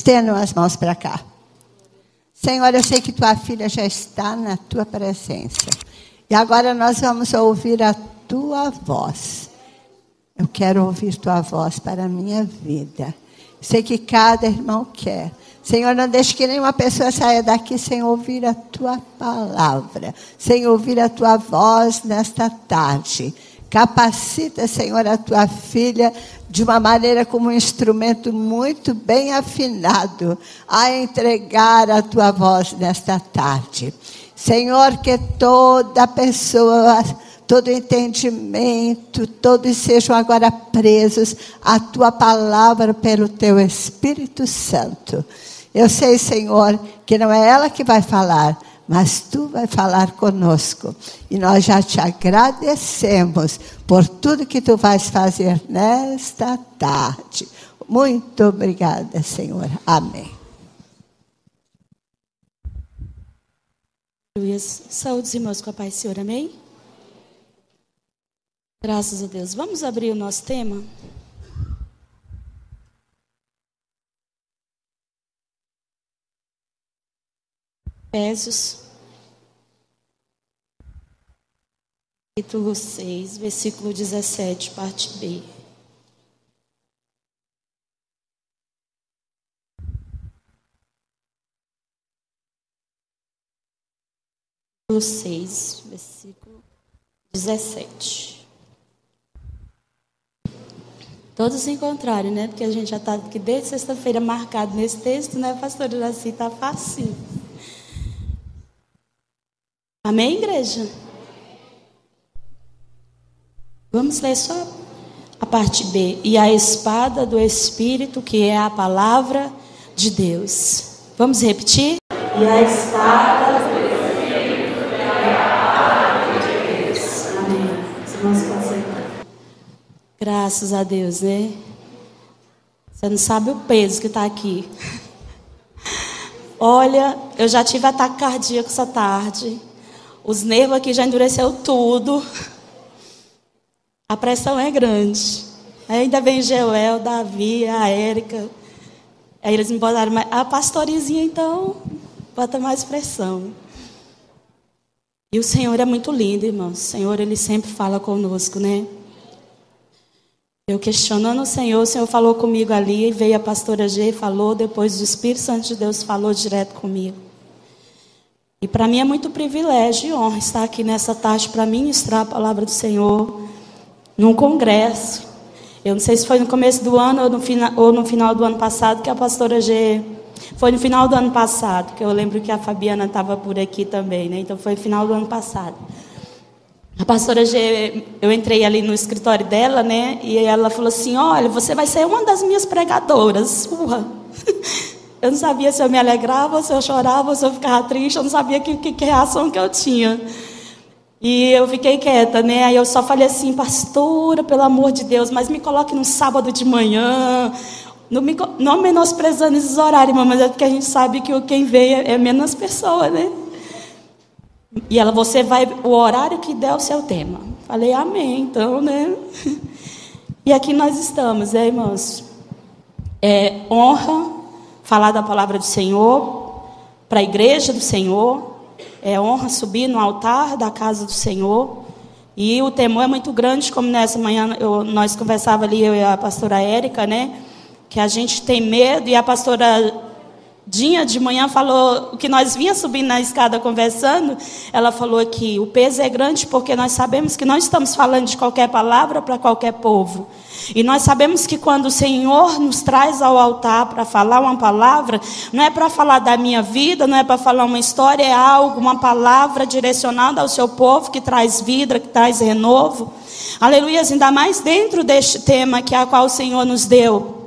Estendam as mãos para cá. Senhor, eu sei que tua filha já está na tua presença. E agora nós vamos ouvir a tua voz. Eu quero ouvir tua voz para a minha vida. Sei que cada irmão quer. Senhor, não deixe que nenhuma pessoa saia daqui sem ouvir a tua palavra, sem ouvir a tua voz nesta tarde. Capacita, Senhor, a tua filha de uma maneira como um instrumento muito bem afinado a entregar a tua voz nesta tarde. Senhor, que toda pessoa, todo entendimento, todos sejam agora presos à tua palavra pelo teu Espírito Santo. Eu sei, Senhor, que não é ela que vai falar, mas tu vai falar conosco. E nós já te agradecemos por tudo que tu vais fazer nesta tarde. Muito obrigada, Senhor. Amém. Saúde, irmãos, com a paz do Senhor, amém? Graças a Deus. Vamos abrir o nosso tema? Efésios, capítulo 6, versículo 17, parte B. Capítulo 6, versículo 17. Todos se encontraram, né? Porque a gente já está aqui desde sexta-feira marcado nesse texto, né, pastor Iraci? Está fácil. Amém, igreja? Vamos ler só a parte B. E a espada do Espírito, que é a palavra de Deus. Vamos repetir? E a espada do Espírito, que é a palavra de Deus. Amém. Você não consegue. Graças a Deus, né? Você não sabe o peso que está aqui. Olha, eu já tive ataque cardíaco essa tarde. Os nervos aqui já endureceu tudo. A pressão é grande. Ainda vem Joel, Davi, a Érica. Aí eles me botaram mais. A pastorizinha, então, bota mais pressão. E o Senhor é muito lindo, irmãos. O Senhor, Ele sempre fala conosco, né? Eu questionando o Senhor falou comigo ali. Veio a pastora G, falou. Depois o Espírito Santo de Deus falou direto comigo. E para mim é muito privilégio e honra estar aqui nessa tarde para ministrar a palavra do Senhor num congresso. Eu não sei se foi no começo do ano ou no final do ano passado que a pastora G... Foi no final do ano passado, que eu lembro que a Fabiana estava por aqui também, né? Então foi no final do ano passado. A pastora G, eu entrei ali no escritório dela, né? E ela falou assim, olha, você vai ser uma das minhas pregadoras. Eu não sabia se eu me alegrava, se eu chorava, se eu ficava triste. Eu não sabia que reação que eu tinha. E eu fiquei quieta, né? Aí eu só falei assim, pastora, pelo amor de Deus, mas me coloque num sábado de manhã. Não menosprezando esses horários, mas é porque a gente sabe que quem vem é menos pessoa, né? E ela, você vai, o horário que der o seu tema. Falei, amém, então, né? E aqui nós estamos, né, irmãos? É honra falar da palavra do Senhor para a igreja do Senhor. É honra subir no altar da casa do Senhor. E o temor é muito grande, como nessa manhã nós conversávamos ali, eu e a pastora Érica, né? Que a gente tem medo. E a pastora Dinha de manhã falou, o que nós vinha subindo na escada conversando, ela falou que o peso é grande porque nós sabemos que não estamos falando de qualquer palavra para qualquer povo. E nós sabemos que quando o Senhor nos traz ao altar para falar uma palavra, não é para falar da minha vida, não é para falar uma história, é algo, uma palavra direcionada ao seu povo, que traz vida, que traz renovo. Aleluia, ainda mais dentro deste tema que a qual o Senhor nos deu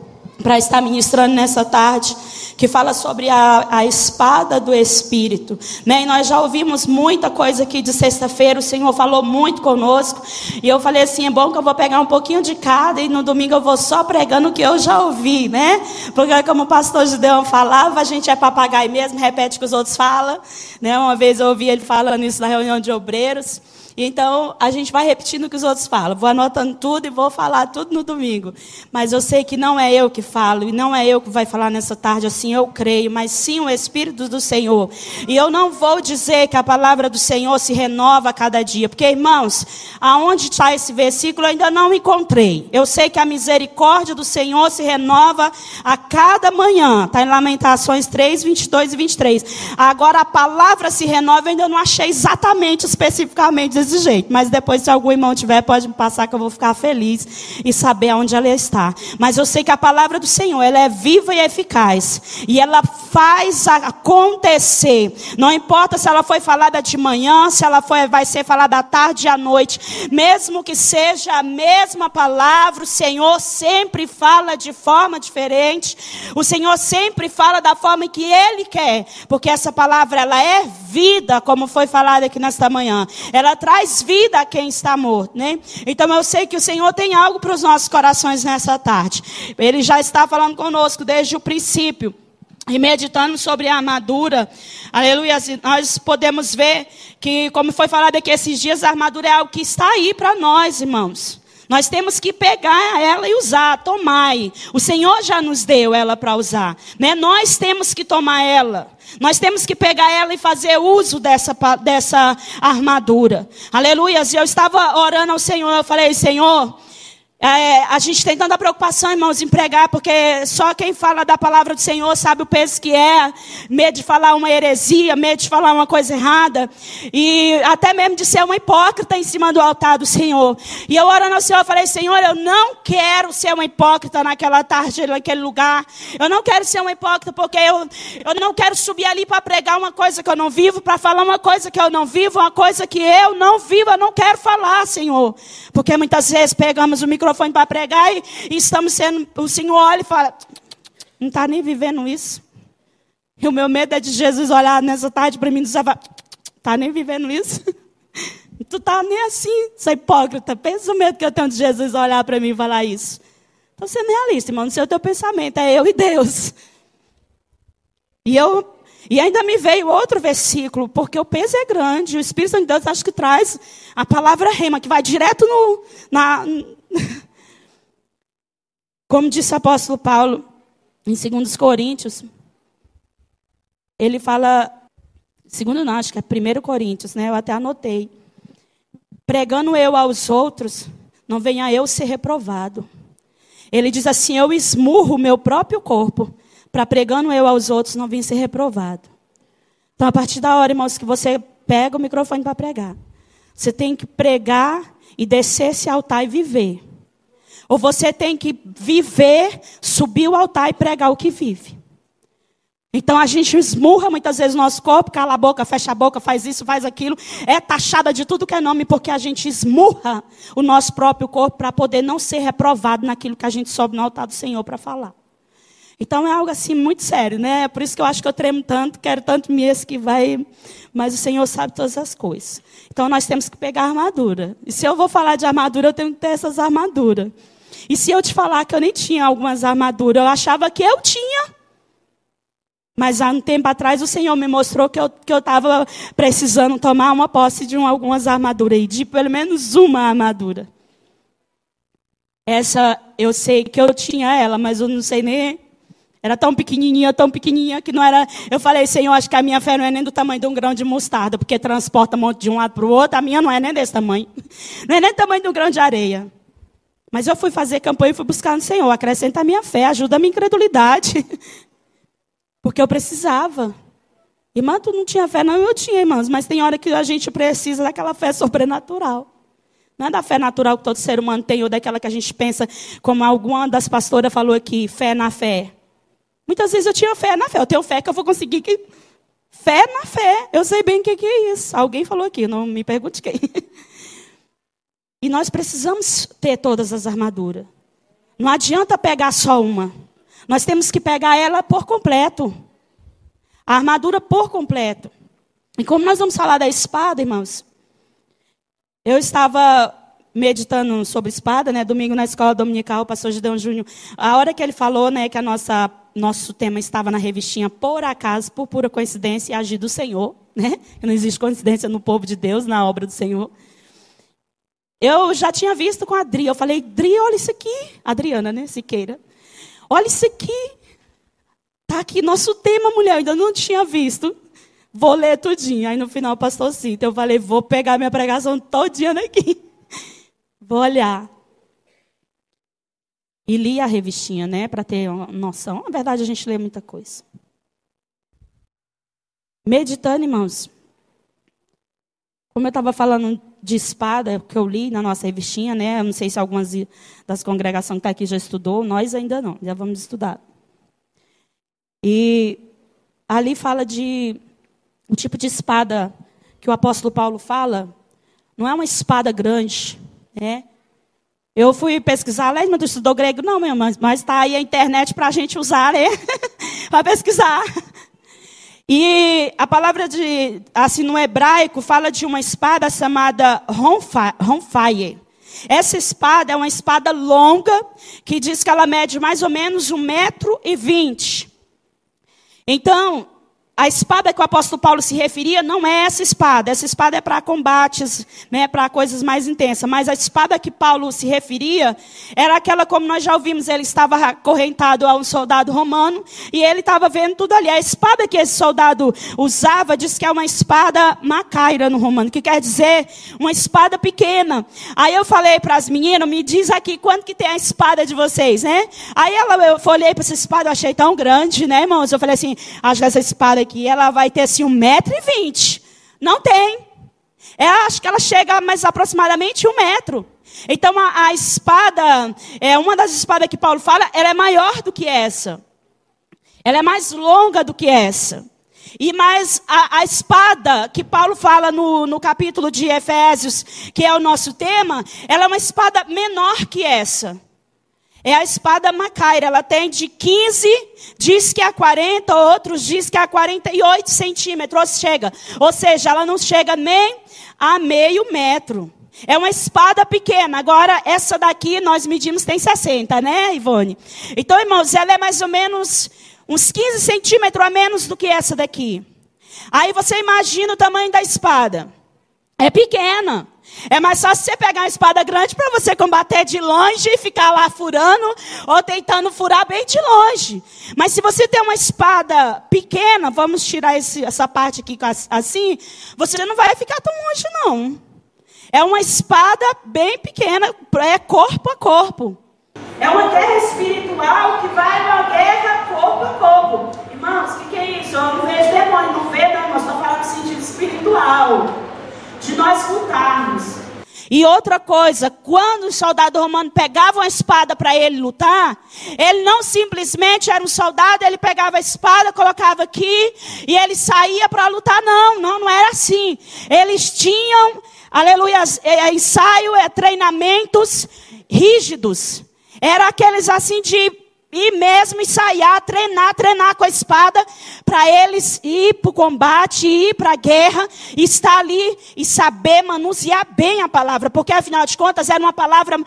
para estar ministrando nessa tarde, que fala sobre a espada do Espírito, né? E nós já ouvimos muita coisa aqui de sexta-feira, o Senhor falou muito conosco, e eu falei assim, é bom que eu vou pegar um pouquinho de cada, e no domingo eu vou só pregando o que eu já ouvi, né? Porque como o pastor Gideão falava, a gente é papagaio mesmo, repete o que os outros falam, né? Uma vez eu ouvi ele falando isso na reunião de obreiros, Então, a gente vai repetindo o que os outros falam. Vou anotando tudo e vou falar tudo no domingo. Mas eu sei que não é eu que falo, e não é eu que vai falar nessa tarde, assim eu creio, mas sim o Espírito do Senhor. E eu não vou dizer que a palavra do Senhor se renova a cada dia. Porque, irmãos, aonde está esse versículo eu ainda não encontrei. Eu sei que a misericórdia do Senhor se renova a cada manhã. Está em Lamentações 3, 22 e 23. Agora, a palavra se renova, eu ainda não achei exatamente, especificamente desse jeito. Mas depois, se algum irmão tiver, pode me passar que eu vou ficar feliz e saber onde ela está. Mas eu sei que a palavra do Senhor, ela é viva e eficaz. E ela faz acontecer. Não importa se ela foi falada de manhã, se ela vai ser falada à tarde e à noite. Mesmo que seja a mesma palavra, o Senhor sempre fala de forma diferente. O Senhor sempre fala da forma que Ele quer. Porque essa palavra, ela é vida, como foi falado aqui nesta manhã. Ela traz vida a quem está morto, né? Então eu sei que o Senhor tem algo para os nossos corações nessa tarde. Ele já está falando conosco desde o princípio. E meditando sobre a armadura, aleluia, nós podemos ver que, como foi falado aqui esses dias, a armadura é algo que está aí para nós, irmãos. Nós temos que pegar ela e usar, tomar. O Senhor já nos deu ela para usar, né? Nós temos que tomar ela. Nós temos que pegar ela e fazer uso dessa armadura. Aleluia. E eu estava orando ao Senhor, eu falei, Senhor, a gente tem tanta preocupação, irmãos, em pregar, porque só quem fala da palavra do Senhor sabe o peso que é, medo de falar uma heresia, medo de falar uma coisa errada, e até mesmo de ser uma hipócrita em cima do altar do Senhor. E eu orando ao Senhor, eu falei, Senhor, eu não quero ser uma hipócrita naquela tarde, naquele lugar. Eu não quero ser uma hipócrita, porque eu não quero subir ali para pregar uma coisa que eu não vivo, para falar uma coisa que eu não vivo, uma coisa que eu não vivo, eu não quero falar, Senhor. Porque muitas vezes pegamos o microfone para pregar e estamos sendo, o Senhor olha e fala, não está nem vivendo isso. E o meu medo é de Jesus olhar nessa tarde para mim e dizer, está nem vivendo isso? Tu está nem assim, você é hipócrita. Pensa o medo que eu tenho de Jesus olhar para mim e falar isso. Então você nem é realista, irmão, não sei o teu pensamento, é eu e Deus. E ainda me veio outro versículo, porque o peso é grande, o Espírito Santo de Deus acho que traz a palavra rema, que vai direto como disse o apóstolo Paulo, em 2 Coríntios, ele fala, segundo não, acho que é 1 Coríntios, né? Eu até anotei. Pregando eu aos outros, não venha eu ser reprovado. Ele diz assim, eu esmurro o meu próprio corpo, para pregando eu aos outros, não vir ser reprovado. Então, a partir da hora, irmãos, que você pega o microfone para pregar, você tem que pregar e descer esse altar e viver. Ou você tem que viver, subir o altar e pregar o que vive. Então a gente esmurra muitas vezes o nosso corpo, cala a boca, fecha a boca, faz isso, faz aquilo. É taxada de tudo que é nome, porque a gente esmurra o nosso próprio corpo para poder não ser reprovado naquilo que a gente sobe no altar do Senhor para falar. Então é algo assim muito sério, né? Por isso que eu acho que eu tremo tanto, quero tanto mesmo que vai... Mas o Senhor sabe todas as coisas. Então nós temos que pegar a armadura. E se eu vou falar de armadura, eu tenho que ter essas armaduras. E se eu te falar que eu nem tinha algumas armaduras, eu achava que eu tinha. Mas há um tempo atrás o Senhor me mostrou que eu estava precisando tomar uma posse de algumas armaduras. E de pelo menos uma armadura. Essa eu sei que eu tinha ela, mas eu não sei nem... Era tão pequenininha que não era... Eu falei, Senhor, acho que a minha fé não é nem do tamanho de um grão de mostarda, porque transporta um monte de um lado para o outro. A minha não é nem desse tamanho. Não é nem do tamanho de um grão de areia. Mas eu fui fazer campanha e fui buscar no Senhor. Acrescenta a minha fé, ajuda a minha incredulidade. Porque eu precisava. Irmã, tu não tinha fé? Não, eu tinha, irmãos. Mas tem hora que a gente precisa daquela fé sobrenatural. Não é da fé natural que todo ser humano tem, ou daquela que a gente pensa, como alguma das pastoras falou aqui, fé na fé. Muitas vezes eu tinha fé na fé. Eu tenho fé que eu vou conseguir que... Fé na fé. Eu sei bem o que é isso. Alguém falou aqui, não me pergunte quem. E nós precisamos ter todas as armaduras. Não adianta pegar só uma. Nós temos que pegar ela por completo. A armadura por completo. E como nós vamos falar da espada, irmãos, eu estava meditando sobre espada, né? Domingo na escola dominical, o pastor Gideon Júnior, a hora que ele falou, né, que nosso tema estava na revistinha, por acaso, por pura coincidência, e agir do Senhor, né? Não existe coincidência no povo de Deus, na obra do Senhor. Eu já tinha visto com a Adri. Eu falei, Adri, olha isso aqui. Adriana, né? Siqueira. Olha isso aqui. Tá aqui nosso tema, mulher. Eu ainda não tinha visto. Vou ler tudinho. Aí no final o pastor cita. Eu falei, vou pegar minha pregação todinha daqui. Vou olhar. E li a revistinha, né? Para ter uma noção. Na verdade, a gente lê muita coisa. Meditando, irmãos. Como eu estava falando de espada, que eu li na nossa revistinha, né? Eu não sei se algumas das congregações que estão aqui já estudou. Nós ainda não. Já vamos estudar. E ali fala de o tipo de espada que o apóstolo Paulo fala. Não é uma espada grande, né? Eu fui pesquisar, mas tu estudou grego? Não, meu, mas está aí a internet para a gente usar, né? Para pesquisar. E a palavra assim, no hebraico, fala de uma espada chamada ronfaie. Essa espada é uma espada longa, que diz que ela mede mais ou menos 1,20 m. Então, a espada que o apóstolo Paulo se referia não é essa espada. Essa espada é para combates, né, para coisas mais intensas. Mas a espada que Paulo se referia era aquela, como nós já ouvimos, ele estava acorrentado a um soldado romano e ele estava vendo tudo ali. A espada que esse soldado usava diz que é uma espada macaira no romano, que quer dizer uma espada pequena. Aí eu falei para as meninas, me diz aqui quanto que tem a espada de vocês, né? Aí eu olhei para essa espada, eu achei tão grande, né, irmãos? Eu falei assim, acho que essa espada aqui, ela vai ter assim 1,20 m. Não tem. Acho que ela chega mais aproximadamente 1 metro. Então a espada, uma das espadas que Paulo fala, ela é maior do que essa. Ela é mais longa do que essa. E mais a espada que Paulo fala no capítulo de Efésios, que é o nosso tema, ela é uma espada menor que essa. É a espada macaira, ela tem de 15, diz que é 40, outros diz que é 48 centímetros, ou seja, ela não chega nem a meio metro. É uma espada pequena. Agora, essa daqui nós medimos tem 60, né, Ivone? Então, irmãos, ela é mais ou menos uns 15 centímetros a menos do que essa daqui. Aí você imagina o tamanho da espada. É pequena. É mais fácil você pegar uma espada grande para você combater de longe e ficar lá furando ou tentando furar bem de longe. Mas se você tem uma espada pequena, vamos tirar essa parte aqui assim, você não vai ficar tão longe não. É uma espada bem pequena, é corpo a corpo. É uma guerra espiritual que vai uma guerra corpo a corpo. Irmãos, o que é isso? Eu não vejo demônio, não vejo, não, nós estamos falando de sentido espiritual. De nós lutarmos. E outra coisa, quando o soldado romano pegava uma espada para ele lutar, ele não simplesmente era um soldado, ele pegava a espada, colocava aqui e ele saía para lutar. Não era assim. Eles tinham, aleluia, ensaio, treinamentos rígidos. Era aqueles assim de ir mesmo ensaiar, treinar com a espada, para eles ir para o combate, ir para a guerra, estar ali e saber manusear bem a palavra, porque afinal de contas era uma palavra,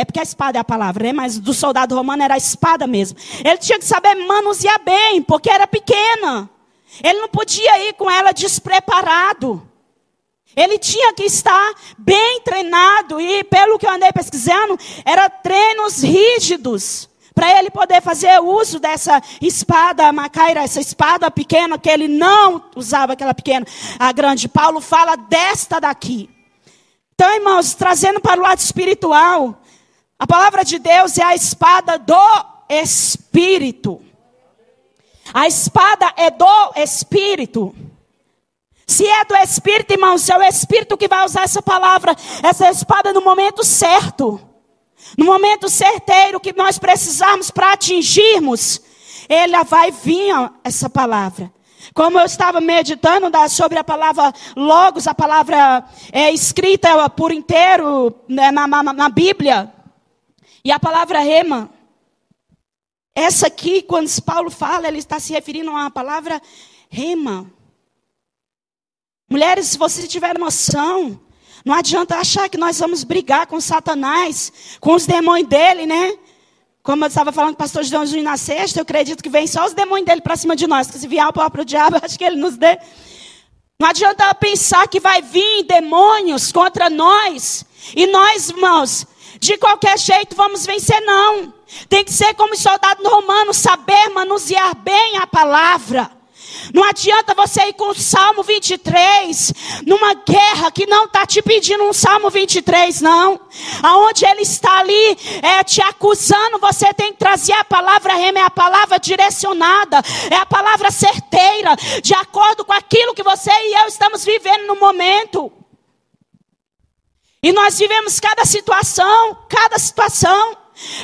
porque a espada é a palavra, né? Mas do soldado romano era a espada mesmo. Ele tinha que saber manusear bem, porque era pequena. Ele não podia ir com ela despreparado. Ele tinha que estar bem treinado e, pelo que eu andei pesquisando, eram treinos rígidos para ele poder fazer uso dessa espada macaira, essa espada pequena, que ele não usava aquela pequena, a grande. Paulo fala desta daqui. Então, irmãos, trazendo para o lado espiritual, a palavra de Deus é a espada do Espírito. A espada é do Espírito. Se é do Espírito, irmãos, é o Espírito que vai usar essa palavra, essa espada no momento certo. No momento certeiro que nós precisamos para atingirmos, ela vai vir essa palavra. Como eu estava meditando sobre a palavra logos, a palavra escrita por inteiro, né, na Bíblia. E a palavra rema. Essa aqui, quando Paulo fala, ele está se referindo a uma palavra rema. Mulheres, se vocês tiverem noção, não adianta achar que nós vamos brigar com Satanás, com os demônios dele, né? Como eu estava falando com o pastor João Júnior na sexta, eu acredito que vem só os demônios dele para cima de nós. Que se vier o próprio diabo, acho que ele nos dê. Não adianta pensar que vai vir demônios contra nós. E nós, irmãos, de qualquer jeito vamos vencer, não. Tem que ser como os soldados romanos, saber manusear bem a palavra. Não adianta você ir com o Salmo 23, numa guerra que não está te pedindo um Salmo 23, não. Aonde ele está ali, te acusando, você tem que trazer a palavra rema, é a palavra direcionada, é a palavra certeira, de acordo com aquilo que você e eu estamos vivendo no momento. E nós vivemos cada situação.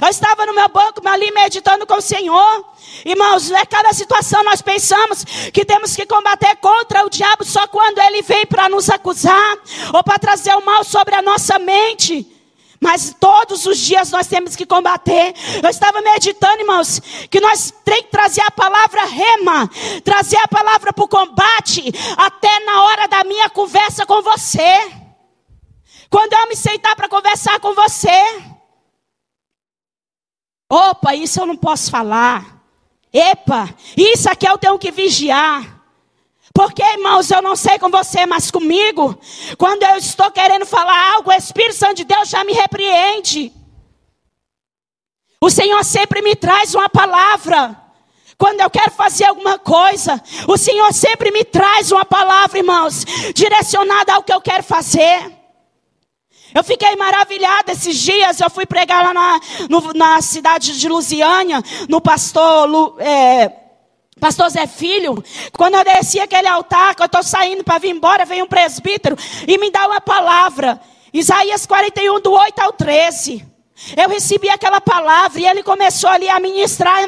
Eu estava no meu banco ali meditando com o Senhor. Irmãos, cada situação nós pensamos que temos que combater contra o diabo só quando ele vem para nos acusar ou para trazer o mal sobre a nossa mente. Mas todos os dias nós temos que combater. Eu estava meditando, irmãos, que nós temos que trazer a palavra rema, trazer a palavra para o combate, até na hora da minha conversa com você. Quando eu me sentar para conversar com você. Opa, isso eu não posso falar. Epa, isso aqui eu tenho que vigiar. Porque, irmãos, eu não sei com você, mas comigo, quando eu estou querendo falar algo, o Espírito Santo de Deus já me repreende. O Senhor sempre me traz uma palavra. Quando eu quero fazer alguma coisa, o Senhor sempre me traz uma palavra, irmãos, direcionada ao que eu quero fazer. Eu fiquei maravilhada esses dias. Eu fui pregar lá na cidade de Lusiânia, no pastor Zé Filho. Quando eu desci aquele altar, que eu estou saindo para vir embora, veio um presbítero e me dá uma palavra. Isaías 41, do 8 ao 13. Eu recebi aquela palavra e ele começou ali a ministrar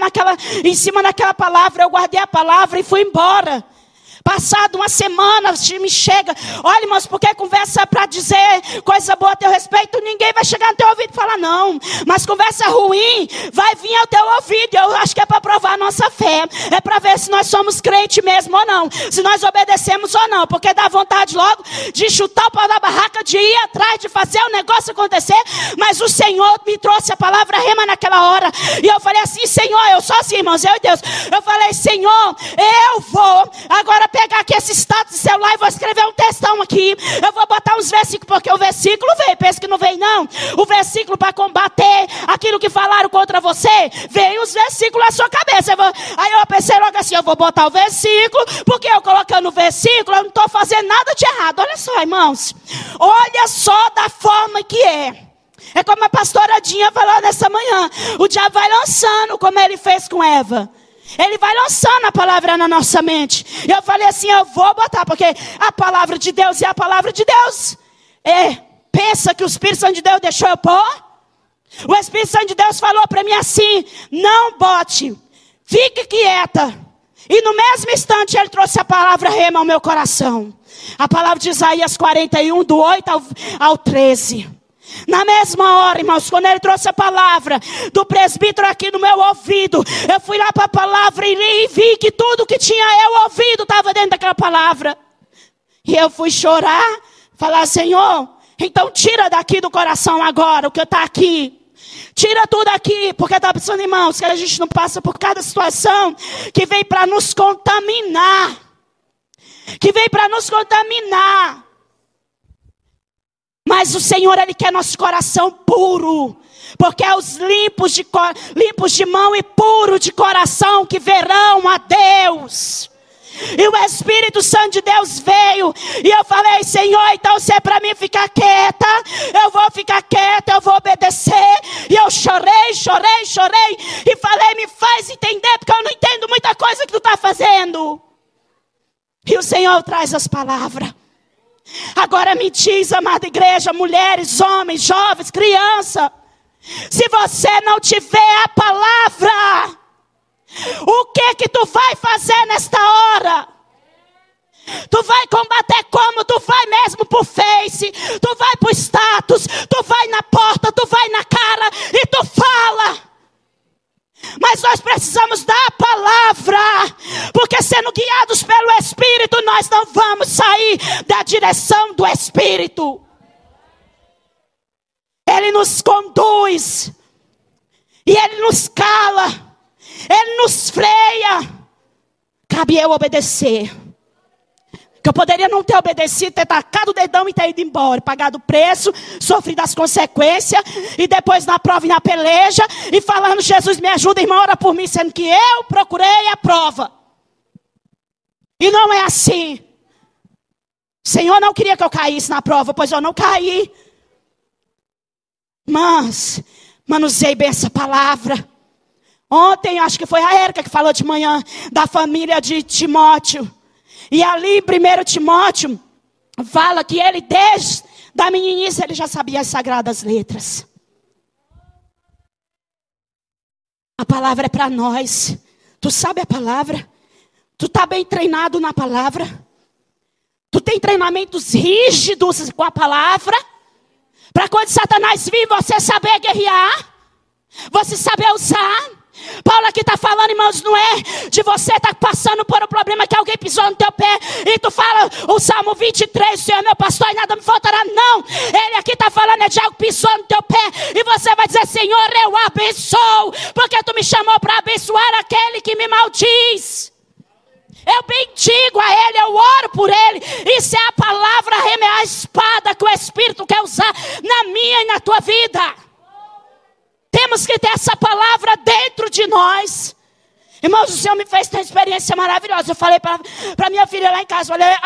em cima daquela palavra. Eu guardei a palavra e fui embora. Passado uma semana, me chega, olha, irmãos, porque conversa para dizer coisa boa a teu respeito, ninguém vai chegar no teu ouvido e falar não. Mas conversa ruim vai vir ao teu ouvido. Eu acho que é para provar a nossa fé, é para ver se nós somos crentes mesmo ou não, se nós obedecemos ou não, porque dá vontade logo de chutar o pau da barraca, de ir atrás, de fazer o negócio acontecer. Mas o Senhor me trouxe a palavra rema naquela hora, e eu falei assim, Senhor, eu sou assim, irmãos, eu e Deus, eu falei, Senhor, eu vou agora pegar aqui esse status de celular e vou escrever um textão aqui. Eu vou botar uns versículos, porque o versículo veio, pensa que não veio não. O versículo para combater aquilo que falaram contra você, veio os versículos na sua cabeça. Aí eu pensei logo assim, eu vou botar o versículo, porque eu colocando o versículo, eu não estou fazendo nada de errado. Olha só, irmãos, olha só da forma que é. É como a pastora Dinha falou nessa manhã, o diabo vai lançando, como ele fez com Eva. Ele vai lançando a palavra na nossa mente. E eu falei assim, eu vou botar, porque a palavra de Deus é a palavra de Deus. Pensa que o Espírito Santo de Deus deixou eu pôr? O Espírito Santo de Deus falou para mim assim, não bote, fique quieta. E no mesmo instante ele trouxe a palavra rema ao meu coração. A palavra de Isaías 41, do 8 ao 13. Na mesma hora, irmãos, quando ele trouxe a palavra do presbítero aqui no meu ouvido, eu fui lá para a palavra e li e vi que tudo que tinha eu ouvido estava dentro daquela palavra. E eu fui chorar, falar, Senhor, então tira daqui do coração agora o que está aqui. Tira tudo aqui, porque está pensando, irmãos, que a gente não passa por cada situação que vem para nos contaminar. Que vem para nos contaminar. Mas o Senhor, Ele quer nosso coração puro. Porque é os limpos de mão e puro de coração que verão a Deus. E o Espírito Santo de Deus veio. E eu falei, Senhor, então se é para mim ficar quieta, eu vou ficar quieta, eu vou obedecer. E eu chorei. E falei, me faz entender, porque eu não entendo muita coisa que tu está fazendo. E o Senhor traz as palavras. Agora me diz, amada igreja, mulheres, homens, jovens, criança, se você não tiver a palavra, o que tu vai fazer nesta hora? Tu vai combater como? Tu vai mesmo pro Face, tu vai pro status, tu vai na porta, tu vai na cara e tu fala. Mas nós precisamos da palavra, porque sendo guiados pelo Espírito, nós não vamos sair da direção do Espírito. Ele nos conduz, e Ele nos cala, Ele nos freia. Cabe eu obedecer. Que eu poderia não ter obedecido, ter tacado o dedão e ter ido embora. Pagado o preço, sofrido as consequências. E depois na prova e na peleja. E falando, Jesus me ajuda, irmão, ora por mim. Sendo que eu procurei a prova. E não é assim. O Senhor não queria que eu caísse na prova, pois eu não caí. Mas manusei bem essa palavra. Ontem, acho que foi a Érica que falou de manhã, da família de Timóteo. E ali, 1 Timóteo, fala que ele, desde a meninice, ele já sabia as sagradas letras. A palavra é para nós. Tu sabe a palavra? Tu está bem treinado na palavra? Tu tem treinamentos rígidos com a palavra? Para quando Satanás vir, você saber guerrear? Você saber usar? Paulo aqui está falando, irmãos, não é de você estar passando por um problema que alguém pisou no teu pé e tu fala o Salmo 23, o Senhor é meu pastor e nada me faltará. Não, ele aqui está falando de algo que pisou no teu pé e você vai dizer, Senhor, eu abençoo, porque tu me chamou para abençoar aquele que me maldiz. Eu bendigo a Ele, eu oro por Ele. Isso é a palavra, é a espada que o Espírito quer usar na minha e na tua vida. Temos que ter essa palavra dentro de nós. Irmãos, o Senhor me fez ter uma experiência maravilhosa. Eu falei para minha filha lá em casa, olha,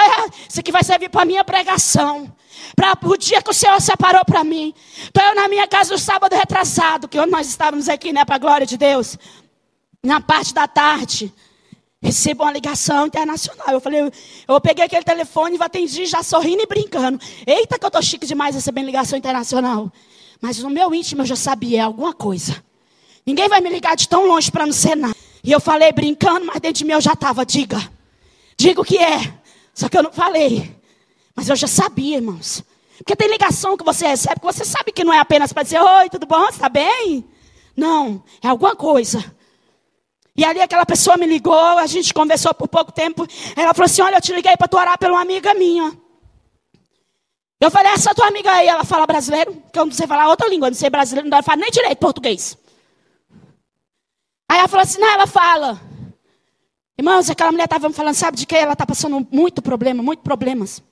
isso aqui vai servir para a minha pregação. Para o dia que o Senhor separou para mim. Então eu na minha casa no sábado retrasado, que nós estávamos aqui, né, para a glória de Deus. Na parte da tarde, recebo uma ligação internacional. Eu peguei aquele telefone e atendi já sorrindo e brincando. Eita, que eu estou chique demais recebendo ligação internacional. Mas no meu íntimo eu já sabia alguma coisa. Ninguém vai me ligar de tão longe para não ser nada. E eu falei brincando, mas dentro de mim eu já estava, diga o que é. Só que eu não falei. Mas eu já sabia, irmãos. Porque tem ligação que você recebe, que você sabe que não é apenas para dizer, oi, tudo bom, você está bem? Não, é alguma coisa. E ali aquela pessoa me ligou, a gente conversou por pouco tempo. Ela falou assim, olha, eu te liguei para tu orar por uma amiga minha. Eu falei, essa tua amiga aí, ela fala brasileiro? Porque eu não sei falar outra língua, eu não sei brasileiro, não fala nem direito português. Aí ela falou assim, não, ela fala. Irmãos, aquela mulher estava me falando, sabe de que ela está passando muito problema, muitos problemas.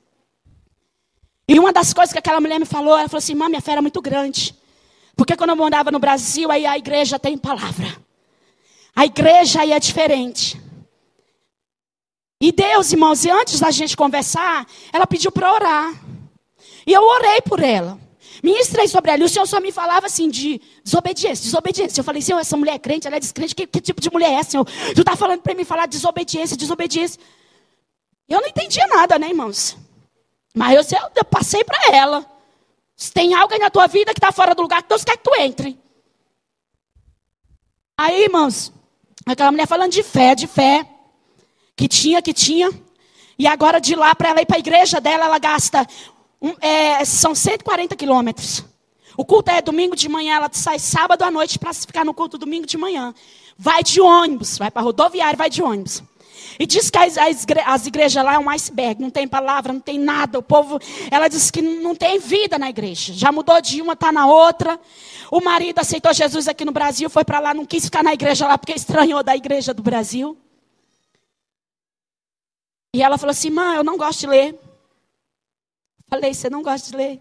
E uma das coisas que aquela mulher me falou, ela falou assim, irmã, minha fé era muito grande. Porque quando eu morava no Brasil, aí a igreja tem palavra. A igreja aí é diferente. E Deus, irmãos, e antes da gente conversar, ela pediu para orar. E eu orei por ela. Ministrei sobre ela. E o Senhor só me falava assim de desobediência. Eu falei, Senhor, essa mulher é crente, ela é descrente. Que tipo de mulher é, Senhor? Tu está falando para mim falar desobediência. Eu não entendia nada, né, irmãos? Mas eu passei para ela. Se tem algo aí na tua vida que está fora do lugar, que Deus quer que tu entre. Aí, irmãos, aquela mulher falando de fé. Que tinha. E agora de lá para ela ir para a igreja dela, ela gasta... são 140 quilômetros. O culto é domingo de manhã. Ela sai sábado à noite para ficar no culto domingo de manhã. Vai de ônibus. Vai para a rodoviária, vai de ônibus. E diz que as igrejas lá é um iceberg. Não tem palavra, não tem nada. O povo, ela diz que não tem vida na igreja. Já mudou de uma, está na outra. O marido aceitou Jesus aqui no Brasil. Foi para lá, não quis ficar na igreja lá. Porque estranhou da igreja do Brasil. E ela falou assim, mãe, eu não gosto de ler. Falei, você não gosta de ler?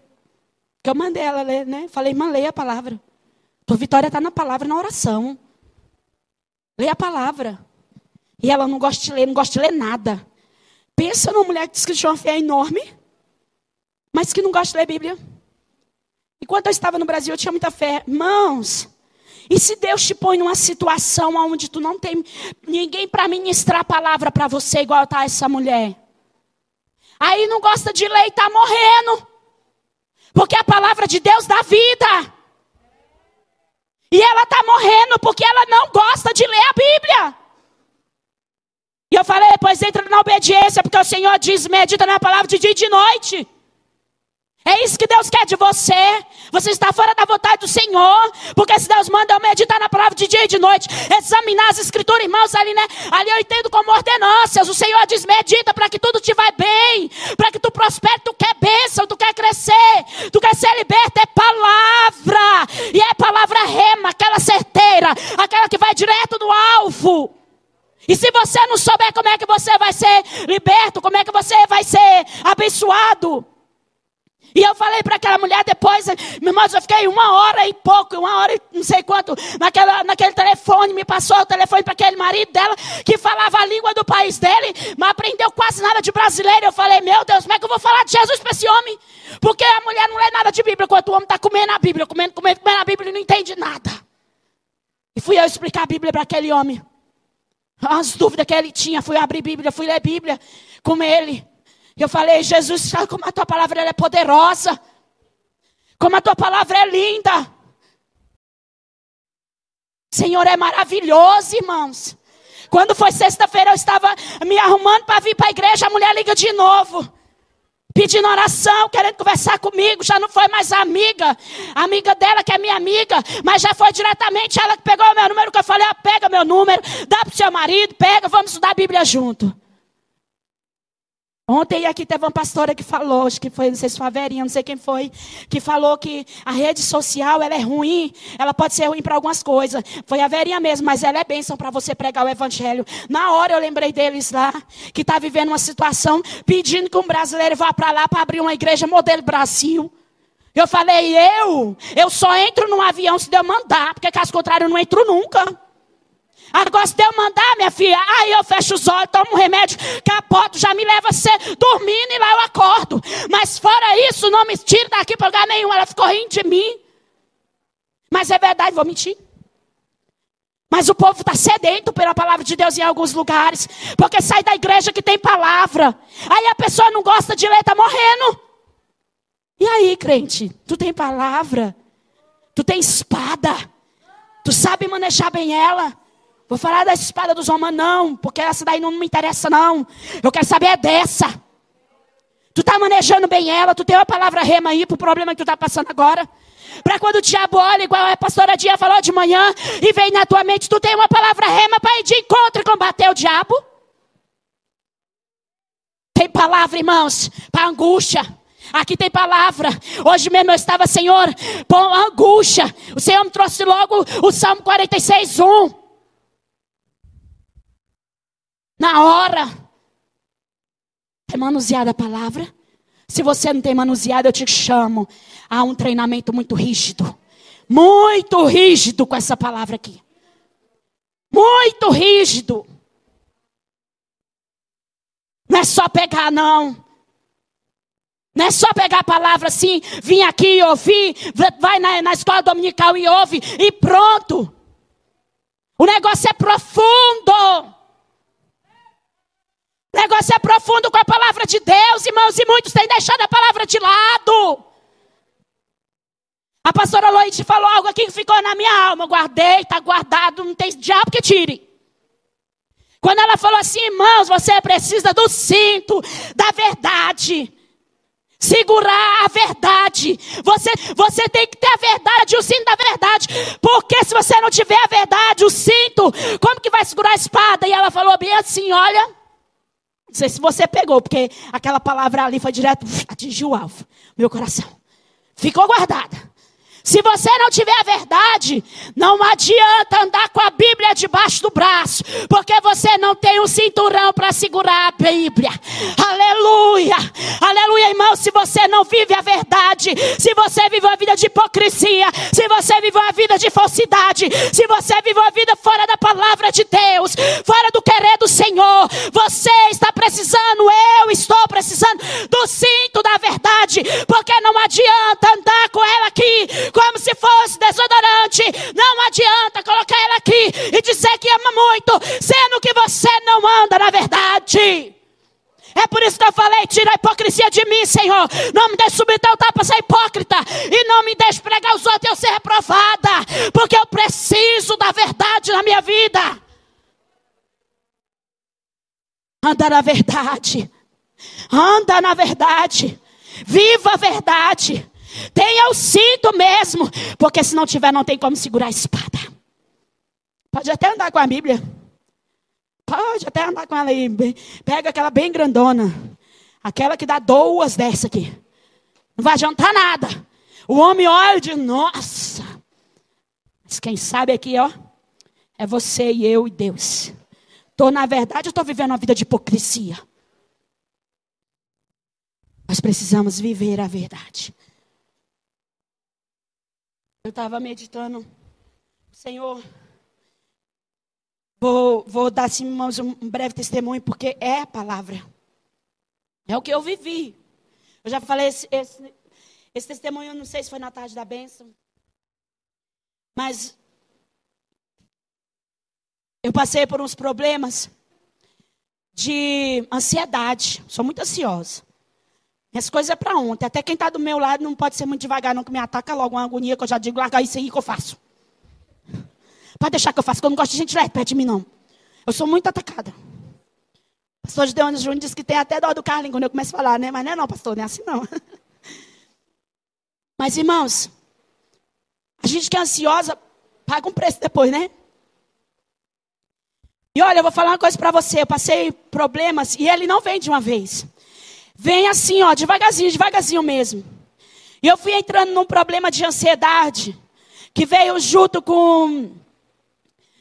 Porque eu mandei ela ler, né? Falei, irmã, leia a palavra. Tua vitória está na palavra, na oração. Leia a palavra. E ela não gosta de ler nada. Pensa numa mulher que diz que tinha uma fé enorme, mas que não gosta de ler Bíblia. Enquanto eu estava no Brasil, eu tinha muita fé. Irmãos, e se Deus te põe numa situação onde tu não tem ninguém para ministrar a palavra para você, igual está essa mulher? Aí não gosta de ler e está morrendo. Porque a palavra de Deus dá vida. E ela está morrendo porque ela não gosta de ler a Bíblia. E eu falei, pois entra na obediência, porque o Senhor diz, medita na palavra de dia e de noite. É isso que Deus quer de você. Você está fora da vontade do Senhor. Porque se Deus manda eu meditar na palavra de dia e de noite, examinar as escrituras, irmãos, ali, né? Ali eu entendo como ordenâncias. O Senhor diz, medita para que tudo te vai bem. Para que tu prospere, tu quer bênção, tu quer crescer. Tu quer ser liberto, é palavra. E é palavra rema, aquela certeira. Aquela que vai direto do alvo. E se você não souber como é que você vai ser liberto, como é que você vai ser abençoado? E eu falei para aquela mulher depois, meu irmão, eu fiquei 1 hora e pouco, 1 hora e não sei quanto, naquele telefone, me passou o telefone para aquele marido dela, que falava a língua do país dele, mas aprendeu quase nada de brasileiro. Eu falei, meu Deus, como é que eu vou falar de Jesus para esse homem? Porque a mulher não lê nada de Bíblia, enquanto o homem está comendo a Bíblia, comendo a Bíblia e não entende nada. E fui eu explicar a Bíblia para aquele homem. As dúvidas que ele tinha, fui abrir Bíblia, fui ler Bíblia com ele. Eu falei, Jesus, sabe como a tua palavra ela é poderosa. Como a tua palavra é linda. Senhor, é maravilhoso, irmãos. Quando foi sexta-feira, eu estava me arrumando para vir para a igreja. A mulher liga de novo, pedindo oração, querendo conversar comigo. Já não foi mais amiga dela, que é minha amiga, mas já foi diretamente ela que pegou o meu número, que eu falei, pega meu número, dá para o seu marido, pega, vamos estudar a Bíblia junto. Ontem aqui teve uma pastora que falou, acho que foi, não sei se foi a Verinha, não sei quem foi, que falou que a rede social, ela é ruim, ela pode ser ruim para algumas coisas. Foi a Verinha mesmo, mas ela é bênção para você pregar o evangelho. Na hora eu lembrei deles lá, que está vivendo uma situação, pedindo que um brasileiro vá para lá para abrir uma igreja modelo Brasil. Eu falei, eu só entro num avião se Deus mandar, porque caso contrário eu não entro nunca. Agora se Deus mandar, minha filha, aí eu fecho os olhos, tomo um remédio, capoto, já me leva a ser dormindo e lá eu acordo. Mas fora isso, não me tira daqui para lugar nenhum. Ela ficou rindo de mim. Mas é verdade, vou mentir. Mas o povo está sedento pela palavra de Deus em alguns lugares. Porque sai da igreja que tem palavra. Aí a pessoa não gosta de ler, está morrendo. E aí, crente, tu tem palavra? Tu tem espada? Tu sabe manejar bem ela? Vou falar da espada dos romanos, não, porque essa daí não me interessa, não. Eu quero saber é dessa. Tu está manejando bem ela, tu tem uma palavra rema aí para o problema que tu está passando agora. Para quando o diabo olha, igual a pastora Dia falou de manhã, e vem na tua mente, tu tem uma palavra rema para ir de encontro e combater o diabo? Tem palavra, irmãos, para angústia. Aqui tem palavra. Hoje mesmo eu estava, Senhor, com angústia. O Senhor me trouxe logo o Salmo 46:1. Na hora. Tem manuseado a palavra? Se você não tem manuseado, eu te chamo a um treinamento muito rígido. Muito rígido com essa palavra aqui. Muito rígido. Não é só pegar, não. Não é só pegar a palavra assim, vir aqui e ouvir, vai na escola dominical e ouve e pronto. O negócio é profundo. O negócio é profundo com a palavra de Deus, irmãos, e muitos têm deixado a palavra de lado. A pastora Loide falou algo aqui que ficou na minha alma. Eu guardei, está guardado, não tem diabo que tire. Quando ela falou assim, irmãos, você precisa do cinto da verdade. Segurar a verdade. Você tem que ter a verdade, o cinto da verdade. Porque se você não tiver a verdade, o cinto, como que vai segurar a espada? E ela falou bem assim, olha, não sei se você pegou, porque aquela palavra ali foi direto, atingiu o alvo, meu coração. Ficou guardada. Se você não tiver a verdade, não adianta andar com a Bíblia debaixo do braço, porque você não tem um cinturão para segurar a Bíblia. Aleluia, aleluia, irmão. Se você não vive a verdade, se você vive uma vida de hipocrisia, se você vive uma vida de falsidade, se você vive uma vida fora da palavra de Deus, fora do querer do Senhor, você está precisando, eu estou precisando do cinto da verdade, porque não adianta andar com ela aqui como se fosse desodorante. Não adianta colocar ela aqui e dizer que ama muito, sendo que você não anda na verdade. É por isso que eu falei, tira a hipocrisia de mim, Senhor. Não me deixe subir teu para ser hipócrita. E não me deixe pregar os outros e eu ser reprovada. Porque eu preciso da verdade na minha vida. Anda na verdade. Anda na verdade. Viva a verdade. Tenha o cinto mesmo, porque se não tiver, não tem como segurar a espada. Pode até andar com a Bíblia. Pode até andar com ela aí. Pega aquela bem grandona. Aquela que dá 2 dessa aqui. Não vai adiantar nada. O homem olha e diz, nossa. Mas quem sabe aqui, ó, é você e eu e Deus. estou na verdade ou estou vivendo uma vida de hipocrisia? Nós precisamos viver a verdade. Eu estava meditando, Senhor, vou dar assim, irmãos, um breve testemunho, porque é a palavra. É o que eu vivi. Eu já falei esse testemunho, eu não sei se foi na tarde da bênção. Mas eu passei por uns problemas de ansiedade. Sou muito ansiosa. Minhas coisas é para ontem. Até quem está do meu lado não pode ser muito devagar, não, que me ataca logo uma agonia que eu já digo, larga isso aí que eu faço. Pode deixar que eu faço, que eu não gosto de gente perto de mim, não. Eu sou muito atacada. O pastor Gideone Júnior disse que tem até dó do Carlinhos quando eu começo a falar, né? Mas não é não, pastor, não é assim não. Mas, irmãos, a gente que é ansiosa, paga um preço depois, né? E olha, eu vou falar uma coisa para você. Eu passei problemas e ele não vem de uma vez. Vem assim, ó, devagarzinho mesmo. E eu fui entrando num problema de ansiedade, que veio junto com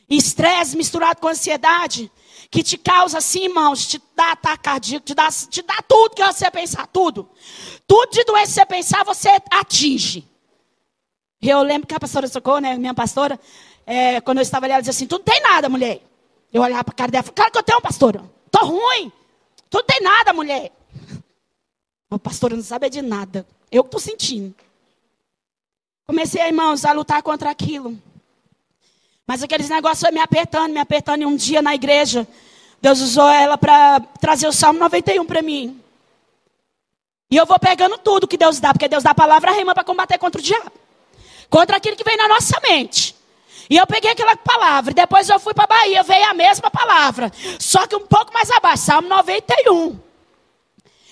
estresse misturado com ansiedade, que te causa assim, irmãos, te dá ataque cardíaco, te dá tudo que você pensar, tudo. Tudo de doença que você pensar, você atinge. E eu lembro que a pastora Socorro, né, minha pastora, quando eu estava ali, ela dizia assim, tu não tem nada, mulher. Eu olhava para a cara dela e falava, claro que eu tenho, pastora. Tô ruim. Tu não tem nada, mulher. O pastor não sabe de nada. Eu que estou sentindo. Comecei, irmãos, a lutar contra aquilo. Mas aqueles negócios foi me apertando. E um dia na igreja, Deus usou ela para trazer o Salmo 91 para mim. E eu vou pegando tudo que Deus dá. Porque Deus dá a palavra rema para combater contra o diabo. Contra aquilo que vem na nossa mente. E eu peguei aquela palavra. E depois eu fui para a Bahia, veio a mesma palavra. Só que um pouco mais abaixo, Salmo 91.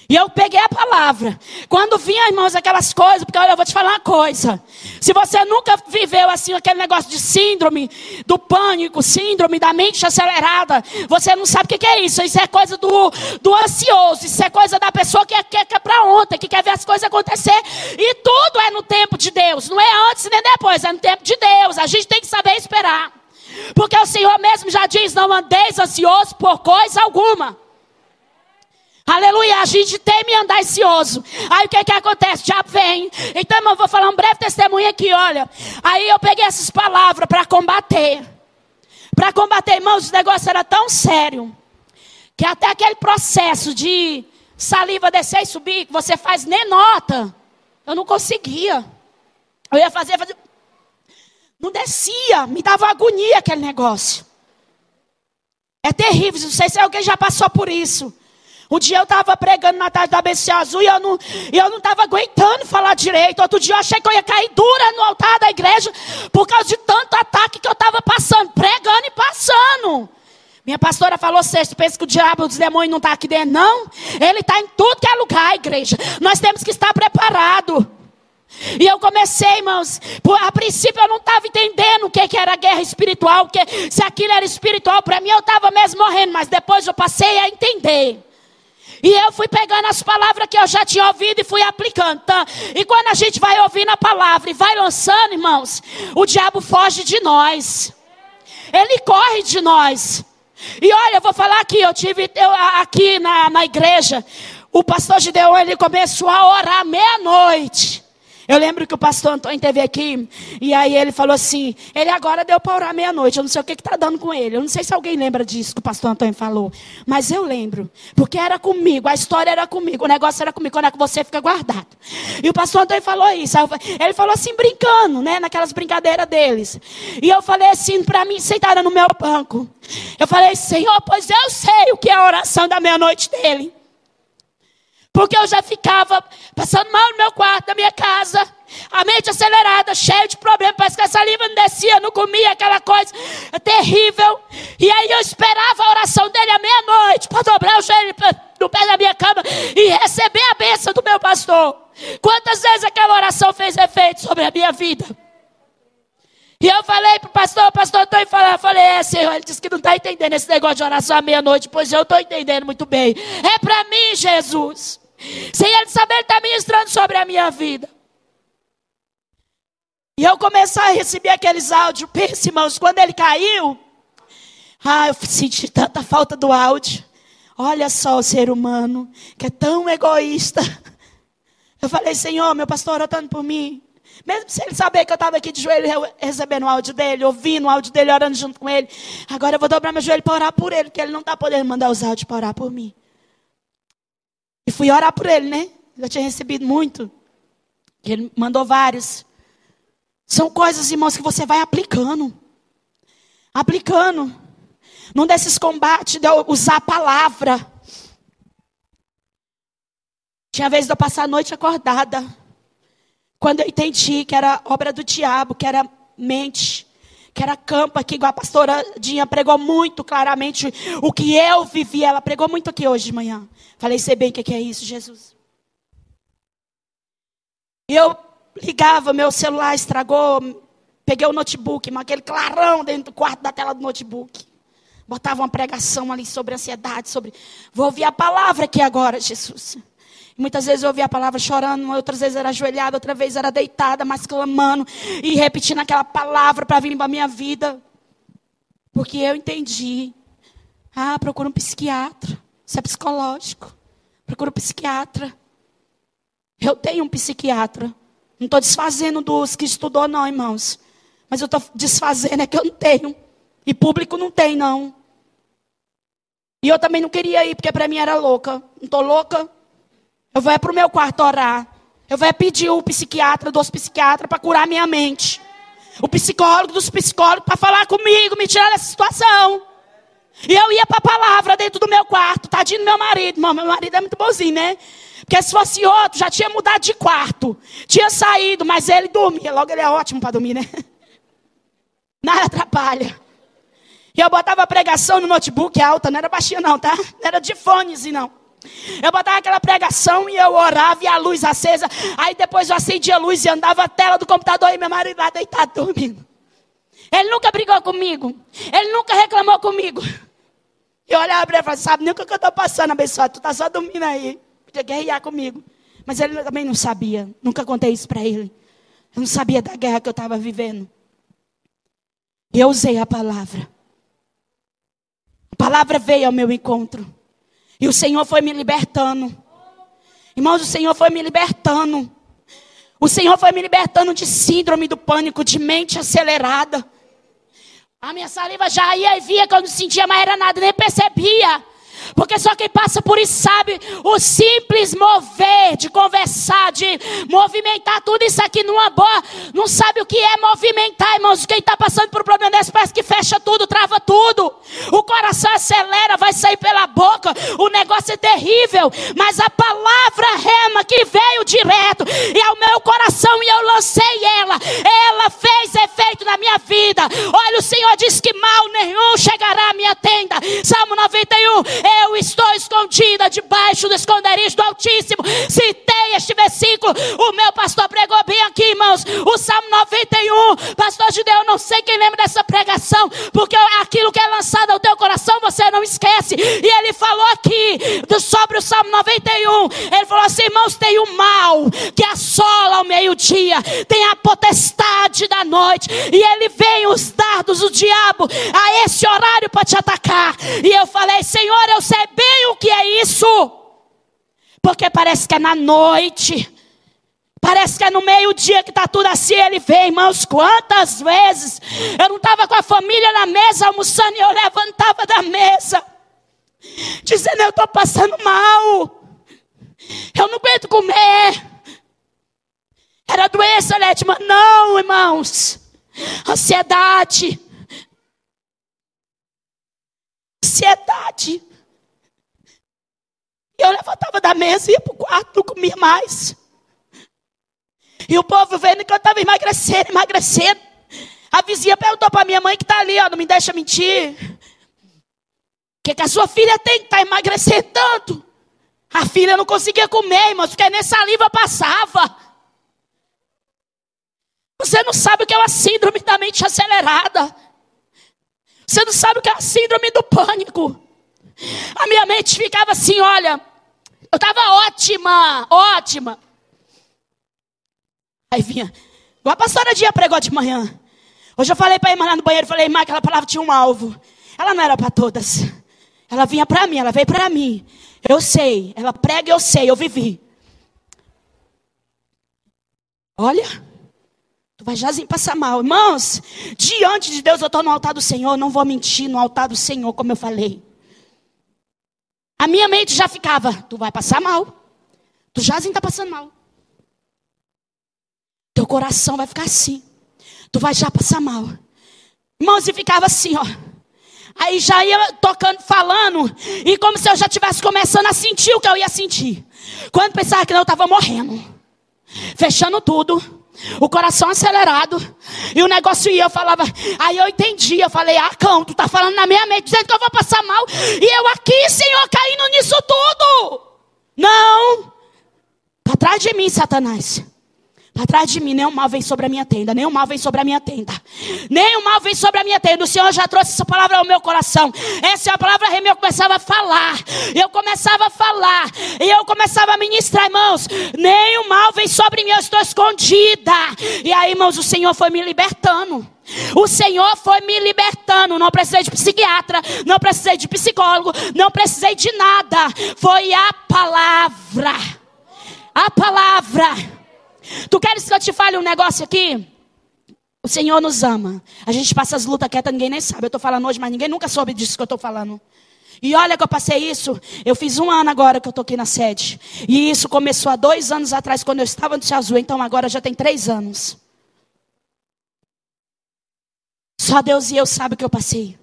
E eu peguei a palavra. Quando vinha, irmãos, aquelas coisas, porque olha, eu vou te falar uma coisa. Se você nunca viveu assim, aquele negócio de síndrome do pânico, síndrome da mente acelerada, você não sabe o que é isso. Isso é coisa do ansioso, isso é coisa da pessoa que quer para ontem, que quer ver as coisas acontecer. E tudo é no tempo de Deus, não é antes nem depois, é no tempo de Deus. A gente tem que saber esperar. Porque o Senhor mesmo já diz, não andeis ansioso por coisa alguma. Aleluia, a gente teme andar ansioso. Aí o que acontece? O diabo vem. Então, irmão, eu vou falar um breve testemunho aqui, olha. Aí eu peguei essas palavras para combater. Para combater, irmãos, o negócio era tão sério. Que até aquele processo de saliva descer e subir, que você faz nem nota. Eu não conseguia. Eu ia fazer. Não descia, me dava agonia aquele negócio. É terrível, não sei se alguém já passou por isso. Um dia eu estava pregando na tarde da BC Azul e eu não estava aguentando falar direito. Outro dia eu achei que eu ia cair dura no altar da igreja por causa de tanto ataque que eu estava passando, pregando e passando. Minha pastora falou, você pensa que o diabo, os demônios não estão aqui dentro? Não, ele está em tudo que é lugar, igreja. Nós temos que estar preparados. E eu comecei, irmãos, a princípio eu não estava entendendo o que era guerra espiritual, porque se aquilo era espiritual, para mim eu estava mesmo morrendo, mas depois eu passei a entender. E eu fui pegando as palavras que eu já tinha ouvido e fui aplicando. Tá? E quando a gente vai ouvindo a palavra e vai lançando, irmãos, o diabo foge de nós. Ele corre de nós. E olha, eu vou falar aqui, aqui na igreja, o pastor Gideon, ele começou a orar meia-noite. Eu lembro que o pastor Antônio esteve aqui, e aí ele falou assim, ele agora deu para orar meia-noite, eu não sei o que está dando com ele, eu não sei se alguém lembra disso que o pastor Antônio falou, mas eu lembro, porque era comigo, a história era comigo, o negócio era comigo, quando é que você fica guardado. E o pastor Antônio falou isso, ele falou assim, brincando, né, naquelas brincadeiras deles. E eu falei assim, para mim, sentada no meu banco, eu falei, Senhor, pois eu sei o que é a oração da meia-noite dele. Porque eu já ficava passando mal no meu quarto, na minha casa, a mente acelerada, cheio de problemas, parece que a saliva não descia, não comia, aquela coisa terrível. E aí eu esperava a oração dele à meia-noite, para dobrar o joelho no pé da minha cama e receber a bênção do meu pastor. Quantas vezes aquela oração fez efeito sobre a minha vida? E eu falei para o pastor Antônio, eu falei, Senhor, ele disse que não está entendendo esse negócio de oração à meia-noite, pois eu estou entendendo muito bem. É para mim, Jesus. Sem ele saber, ele está ministrando sobre a minha vida. E eu comecei a receber aqueles áudios, pensa, irmãos, quando ele caiu, Eu senti tanta falta do áudio. Olha só o ser humano, que é tão egoísta. Eu falei, Senhor, meu pastor orando por mim. Mesmo sem ele saber que eu estava aqui de joelho recebendo o áudio dele, ouvindo o áudio dele, orando junto com ele. Agora eu vou dobrar meu joelho para orar por ele, porque ele não está podendo mandar os áudios para orar por mim. E fui orar por ele, né? Já tinha recebido muito. Ele mandou vários. São coisas, irmãos, que você vai aplicando. Aplicando. Num desses combates de eu usar a palavra. Tinha vez de eu passar a noite acordada. Quando eu entendi que era obra do diabo, que era mente, que era campo aqui, igual a pastora Dinha pregou muito claramente o que eu vivi. Ela pregou muito aqui hoje de manhã. Falei, sei bem o que é isso, Jesus. E eu ligava, meu celular estragou, peguei o notebook, aquele clarão dentro do quarto da tela do notebook. Botava uma pregação ali sobre ansiedade, vou ouvir a palavra aqui agora, Jesus. E muitas vezes eu ouvia a palavra chorando, outras vezes era ajoelhada, outra vez era deitada, mas clamando e repetindo aquela palavra para vir para a minha vida. Porque eu entendi. Procura um psiquiatra. Isso é psicológico. Procura um psiquiatra. Eu tenho um psiquiatra. Não estou desfazendo dos que estudou não, irmãos. Mas eu estou desfazendo é que eu não tenho. E público não tem, não. E eu também não queria ir, porque para mim era louca. Não estou louca. Eu vou para o meu quarto orar. Eu vou pedir o psiquiatra dos psiquiatras para curar minha mente. O psicólogo dos psicólogos para falar comigo, me tirar dessa situação. E eu ia para a palavra dentro do meu quarto. Tadinho do meu marido. Irmão, meu marido é muito bonzinho, né? Porque se fosse outro, já tinha mudado de quarto. Tinha saído, mas ele dormia. Logo ele é ótimo para dormir, né? Nada atrapalha. E eu botava a pregação no notebook alta. Não era baixinha não, tá? Não era de fones, não. Eu botava aquela pregação e eu orava e a luz acesa. Aí depois eu acendia a luz e andava a tela do computador e meu marido lá deitado dormindo. Ele nunca brigou comigo. Ele nunca reclamou comigo. Eu olhava para ele e falava, sabe nem o que eu estou passando, abençoado. Tu está só dormindo aí. Podia guerrear comigo. Mas ele também não sabia. Nunca contei isso para ele. Eu não sabia da guerra que eu estava vivendo. E eu usei a palavra. A palavra veio ao meu encontro. E o Senhor foi me libertando. Irmãos, o Senhor foi me libertando. O Senhor foi me libertando de síndrome do pânico, de mente acelerada. A minha saliva já ia e via que eu não sentia mais era nada, nem percebia. Porque só quem passa por isso sabe o simples mover, de conversar, de movimentar tudo isso aqui numa boa. Não sabe o que é movimentar, irmãos. Quem está passando por um problema desse parece que fecha tudo, trava tudo. O coração acelera, vai sair pela boca. O negócio é terrível. Mas a palavra rema que veio direto e ao meu coração e eu lancei ela. Ela fez efeito na minha vida. Olha, o Senhor diz que mal nenhum chegará à minha tenda. Salmo 91. Eu estou escondida debaixo do esconderijo do Altíssimo. Citei este versículo. O meu pastor pregou bem aqui, irmãos. O Salmo 91. Pastor Judeu, eu não sei quem lembra dessa pregação. Porque aquilo que é lançado ao teu coração, você não esquece. E ele falou aqui sobre o Salmo 91. Ele falou assim, irmãos, tem o mal que assola ao meio-dia. Tem a potestade da noite. E ele vem os dardos do diabo a esse horário para te atacar. E eu falei, Senhor, eu sei bem o que é isso. Porque parece que é na noite. Parece que é no meio-dia que está tudo assim. Ele vem, irmãos, quantas vezes eu não estava com a família na mesa almoçando e eu levantava da mesa dizendo, eu estou passando mal. Eu não aguento comer. Era doença, Létima? Não, irmãos. Ansiedade. Ansiedade. E eu levantava da mesa, ia para o quarto, não comia mais. E o povo vendo que eu estava emagrecendo. A vizinha perguntou para minha mãe que está ali, ó, não me deixa mentir. O que a sua filha tem que está emagrecendo tanto? A filha não conseguia comer, irmãos, porque nem saliva passava. Você não sabe o que é uma síndrome da mente acelerada. Você não sabe o que é a síndrome do pânico. A minha mente ficava assim, olha, eu estava ótima. Aí vinha, igual a pastora Dia pregou de manhã. Hoje eu falei para a irmã lá no banheiro, falei, irmã, aquela palavra tinha um alvo. Ela não era para todas. Ela vinha para mim, ela veio para mim. Eu sei, ela prega, eu sei, eu vivi. Olha, tu vai jazinho passar mal. Irmãos, diante de Deus eu estou no altar do Senhor, não vou mentir no altar do Senhor, como eu falei. A minha mente já ficava, tu vai passar mal. Tu jazinho está passando mal. Teu coração vai ficar assim. Tu vai já passar mal. Irmãos, e ficava assim, ó. Aí já ia tocando, falando. E como se eu já estivesse começando a sentir o que eu ia sentir. Quando pensava que eu estava morrendo. Fechando tudo. O coração acelerado. E o negócio ia, eu falava. Aí eu entendi, eu falei, cão, tu tá falando na minha mente, dizendo que eu vou passar mal. E eu aqui, Senhor, caindo nisso tudo. Não. Para trás de mim, Satanás. Para trás de mim, nenhum mal vem sobre a minha tenda. Nenhum mal vem sobre a minha tenda. Nenhum mal vem sobre a minha tenda. O Senhor já trouxe essa palavra ao meu coração. Essa é a palavra que eu começava a falar. Eu começava a falar. E eu começava a ministrar, irmãos. Nenhum mal vem sobre mim. Eu estou escondida. E aí, irmãos, o Senhor foi me libertando. O Senhor foi me libertando. Não precisei de psiquiatra. Não precisei de psicólogo. Não precisei de nada. Foi a palavra. A palavra. Tu queres que eu te fale um negócio aqui? O Senhor nos ama. A gente passa as lutas quietas, ninguém nem sabe. Eu estou falando hoje, mas ninguém nunca soube disso que eu estou falando. E olha que eu passei isso. Eu fiz 1 ano agora que eu estou aqui na sede. E isso começou há 2 anos atrás, quando eu estava no Céu Azul. Então agora já tem 3 anos. Só Deus e eu sabem o que eu passei.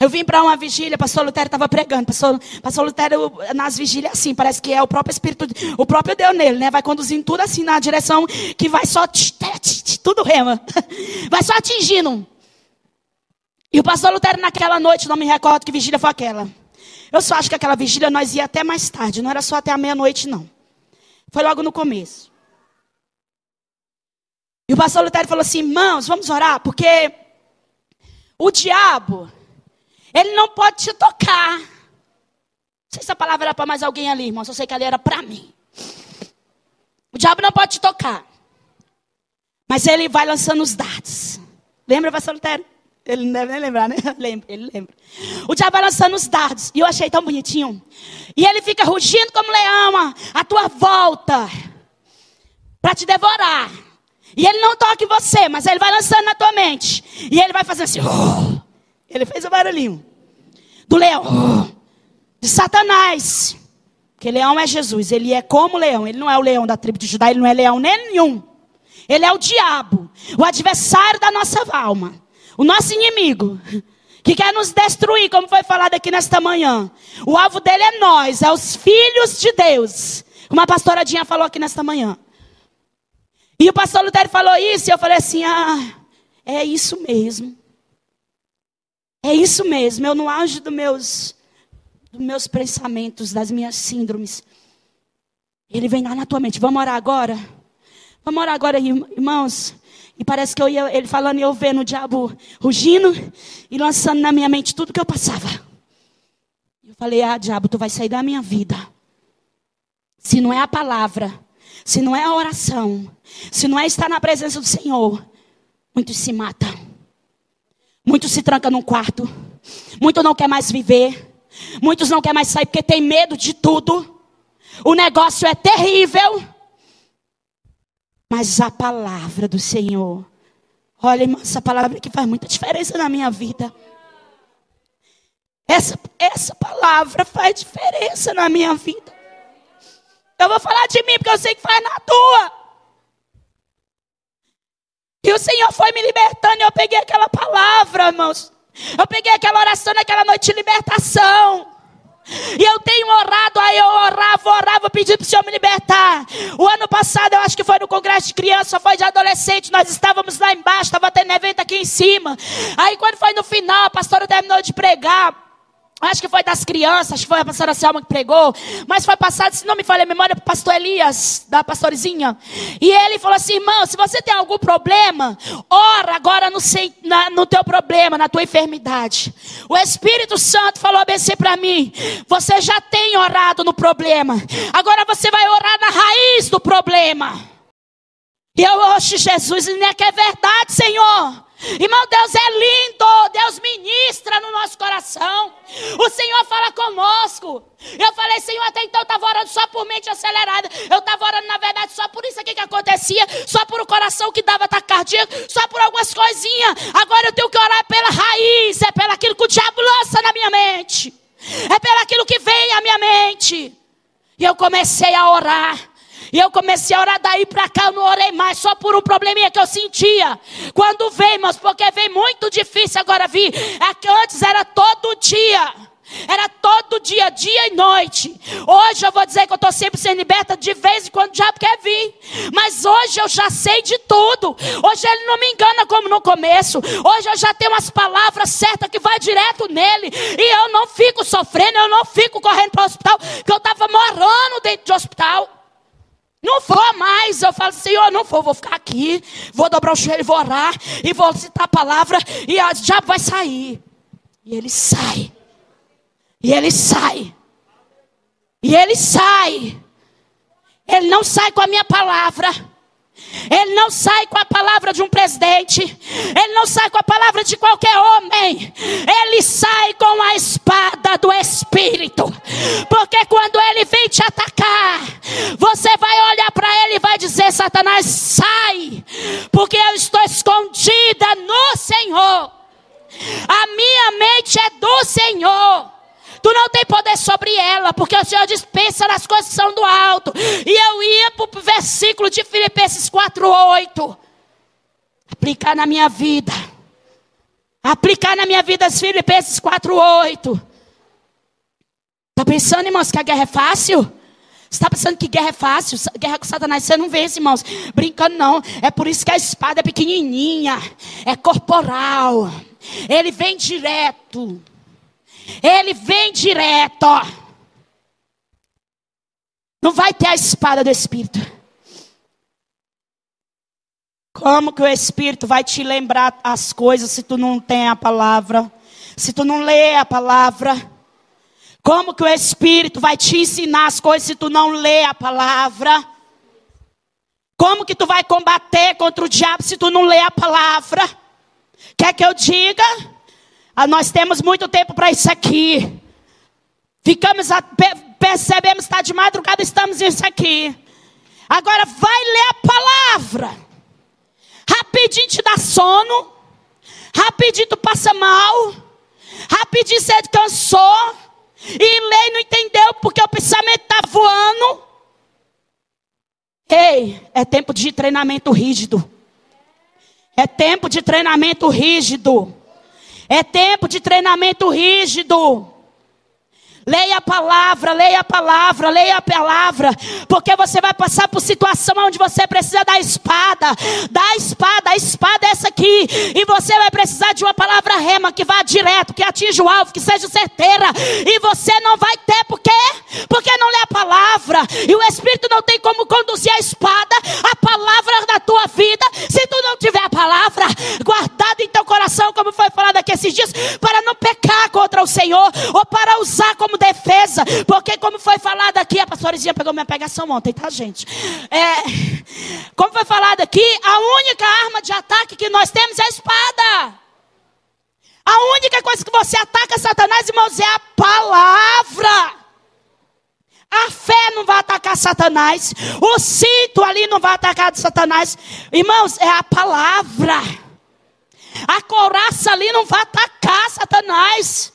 Eu vim para uma vigília, pastor Lutero estava pregando. Pastor Lutero, nas vigílias, assim, parece que é o próprio Espírito, o próprio Deus nele, né? Vai conduzindo tudo assim, na direção que vai só, tudo rema. Vai só atingindo. E o pastor Lutero, naquela noite, não me recordo que vigília foi aquela. Eu só acho que aquela vigília nós ia até mais tarde, não era só até a meia-noite, não. Foi logo no começo. E o pastor Lutero falou assim, irmãos, vamos orar, porque o diabo... ele não pode te tocar. Não sei se a palavra era para mais alguém ali, irmão. Só sei que ali era para mim. O diabo não pode te tocar. Mas ele vai lançando os dardos. Lembra, pastor Lutero? Ele não deve nem lembrar, né? Ele lembra. O diabo vai lançando os dardos. E eu achei tão bonitinho. E ele fica rugindo como leão à tua volta. Para te devorar. E ele não toca em você, mas ele vai lançando na tua mente. E ele vai fazendo assim... Ele fez o barulhinho do leão, de Satanás. Porque leão é Jesus, ele é como leão. Ele não é o leão da tribo de Judá, ele não é leão nenhum. Ele é o diabo, o adversário da nossa alma. O nosso inimigo, que quer nos destruir, como foi falado aqui nesta manhã. O alvo dele é nós, é os filhos de Deus. Como a pastora Dinha falou aqui nesta manhã. E o pastor Lutero falou isso, e eu falei assim, é isso mesmo. É isso mesmo, eu no auge dos meus pensamentos, das minhas síndromes. Ele vem lá na tua mente, vamos orar agora? Vamos orar agora, irmãos. E parece que ele falando e eu vendo o diabo rugindo e lançando na minha mente tudo que eu passava. Eu falei, diabo, tu vai sair da minha vida. Se não é a palavra, se não é a oração, se não é estar na presença do Senhor, muitos se matam. Muitos se trancam num quarto. Muitos não querem mais viver. Muitos não querem mais sair porque tem medo de tudo. O negócio é terrível. Mas a palavra do Senhor. Olha, irmão, essa palavra que faz muita diferença na minha vida. Essa palavra faz diferença na minha vida. Eu vou falar de mim porque eu sei que faz na tua. E o Senhor foi me libertando e eu peguei aquela palavra, irmãos. Eu peguei aquela oração naquela noite de libertação. E eu tenho orado, aí eu orava, pedindo para o Senhor me libertar. O ano passado, eu acho que foi no congresso de criança, foi de adolescente, nós estávamos lá embaixo, estava tendo evento aqui em cima. Aí quando foi no final, a pastora terminou de pregar. Acho que foi das crianças, acho que foi a pastora Selma que pregou. Mas foi passado, se não me falha a memória, para o pastor Elias, da pastorizinha. E ele falou assim, irmão, se você tem algum problema, ora agora no teu problema, na tua enfermidade. O Espírito Santo falou assim para mim, você já tem orado no problema. Agora você vai orar na raiz do problema. E eu, oxe, Jesus, não é que é verdade, Senhor. Irmão, Deus é lindo. Deus ministra no nosso coração. O Senhor fala conosco. Eu falei, Senhor, até então eu estava orando só por mente acelerada. Eu estava orando, na verdade, só por isso aqui que acontecia. Só por o coração que dava ataque cardíaco. Só por algumas coisinhas. Agora eu tenho que orar pela raiz. É pelo aquilo que o diabo lança na minha mente. É pelo aquilo que vem à minha mente. E eu comecei a orar. E eu comecei a orar daí pra cá, eu não orei mais, só por um probleminha que eu sentia. Quando veio, irmãos, porque veio muito difícil agora vir. É que antes era todo dia. Era todo dia, dia e noite. Hoje eu vou dizer que eu estou sempre sendo liberta. De vez em quando o diabo quer vir. Mas hoje eu já sei de tudo. Hoje ele não me engana como no começo. Hoje eu já tenho as palavras certas que vai direto nele. E eu não fico sofrendo, eu não fico correndo para o hospital. Porque eu estava morando dentro de hospital. Não vou mais. Eu falo, Senhor, não vou ficar aqui. Vou dobrar o joelho, vou orar. E vou citar a palavra. E o diabo vai sair. E ele sai. E ele sai. E ele sai. Ele não sai com a minha palavra. Ele não sai com a palavra de um presidente. Ele não sai com a palavra de qualquer homem. Ele sai com a espada do Espírito. Porque quando ele vem te atacar, você vai olhar para ele e vai dizer, Satanás, sai. Porque eu estou escondida no Senhor. A minha mente é do Senhor. Tu não tem poder sobre ela, porque o Senhor diz, pensa nas coisas que são do alto. E eu ia para o versículo de Filipenses 4:8. Aplicar na minha vida. Aplicar na minha vida as Filipenses 4:8. Está pensando, irmãos, que a guerra é fácil? Você está pensando que guerra é fácil? Guerra com Satanás, você não vence, irmãos. Brincando não. É por isso que a espada é pequenininha. É corporal. Ele vem direto. Ele vem direto. Não vai ter a espada do Espírito. Como que o Espírito vai te lembrar as coisas se tu não tem a palavra? Se tu não lê a palavra? Como que o Espírito vai te ensinar as coisas se tu não lê a palavra? Como que tu vai combater contra o diabo se tu não lê a palavra? Quer que eu diga? Nós temos muito tempo para isso aqui. Percebemos que está de madrugada, estamos nisso aqui. Agora vai ler a palavra. Rapidinho te dá sono. Rapidinho tu passa mal. Rapidinho você cansou. E lê e não entendeu porque o pensamento está voando. Ei, é tempo de treinamento rígido. É tempo de treinamento rígido. É tempo de treinamento rígido. Leia a palavra, leia a palavra, leia a palavra. Porque você vai passar por situação onde você precisa da espada. Da espada, a espada é essa aqui. E você vai precisar de uma palavra rema que vá direto, que atinja o alvo, que seja certeira. E você não vai ter, por quê? Porque não lê a palavra. E o Espírito não tem como conduzir a espada, a palavra na tua vida, se tu não tiver a palavra guardada em teu coração, como foi falado aqui esses dias, para não pecar contra o Senhor, ou para usar como defesa, porque como foi falado aqui, a pastorizinha pegou minha pegação ontem, tá, gente? Como foi falado aqui, a única arma de ataque que nós temos é a espada. A única coisa que você ataca Satanás, irmãos, é a palavra. A fé não vai atacar Satanás, o cinto ali não vai atacar Satanás, irmãos, é a palavra. A couraça ali não vai atacar Satanás.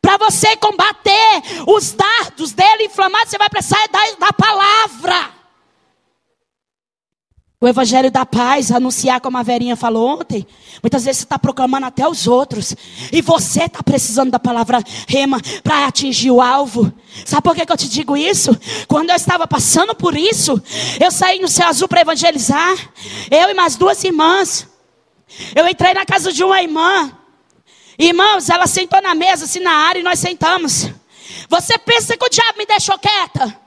Para você combater os dardos dele inflamados, você vai precisar da palavra. O evangelho da paz, anunciar como a Verinha falou ontem. Muitas vezes você está proclamando até os outros. E você está precisando da palavra rema para atingir o alvo. Sabe por que eu te digo isso? Quando eu estava passando por isso, eu saí no Céu Azul para evangelizar. Eu e mais 2 irmãs. Eu entrei na casa de uma irmã. Irmãos, ela sentou na mesa, assim na área, e nós sentamos. Você pensa que o diabo me deixou quieta?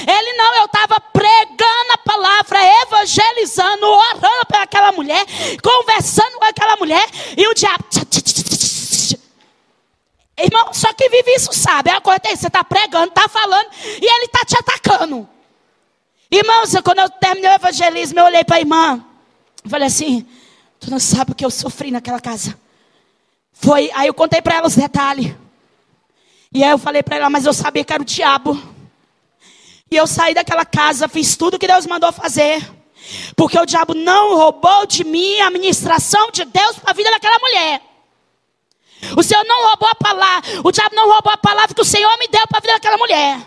Ele não, eu estava pregando a palavra, evangelizando, orando para aquela mulher, conversando com aquela mulher, e o diabo... Irmão, só que vive isso sabe, é a coisa aí, você está pregando, está falando, e ele está te atacando. Irmãos, quando eu terminei o evangelismo, eu olhei para a irmã, falei assim... Tu não sabe o que eu sofri naquela casa. Aí eu contei para ela os detalhes. E aí eu falei para ela, mas eu sabia que era o diabo. E eu saí daquela casa, fiz tudo que Deus mandou fazer. Porque o diabo não roubou de mim a ministração de Deus para a vida daquela mulher. O Senhor não roubou a palavra. O diabo não roubou a palavra que o Senhor me deu para a vida daquela mulher.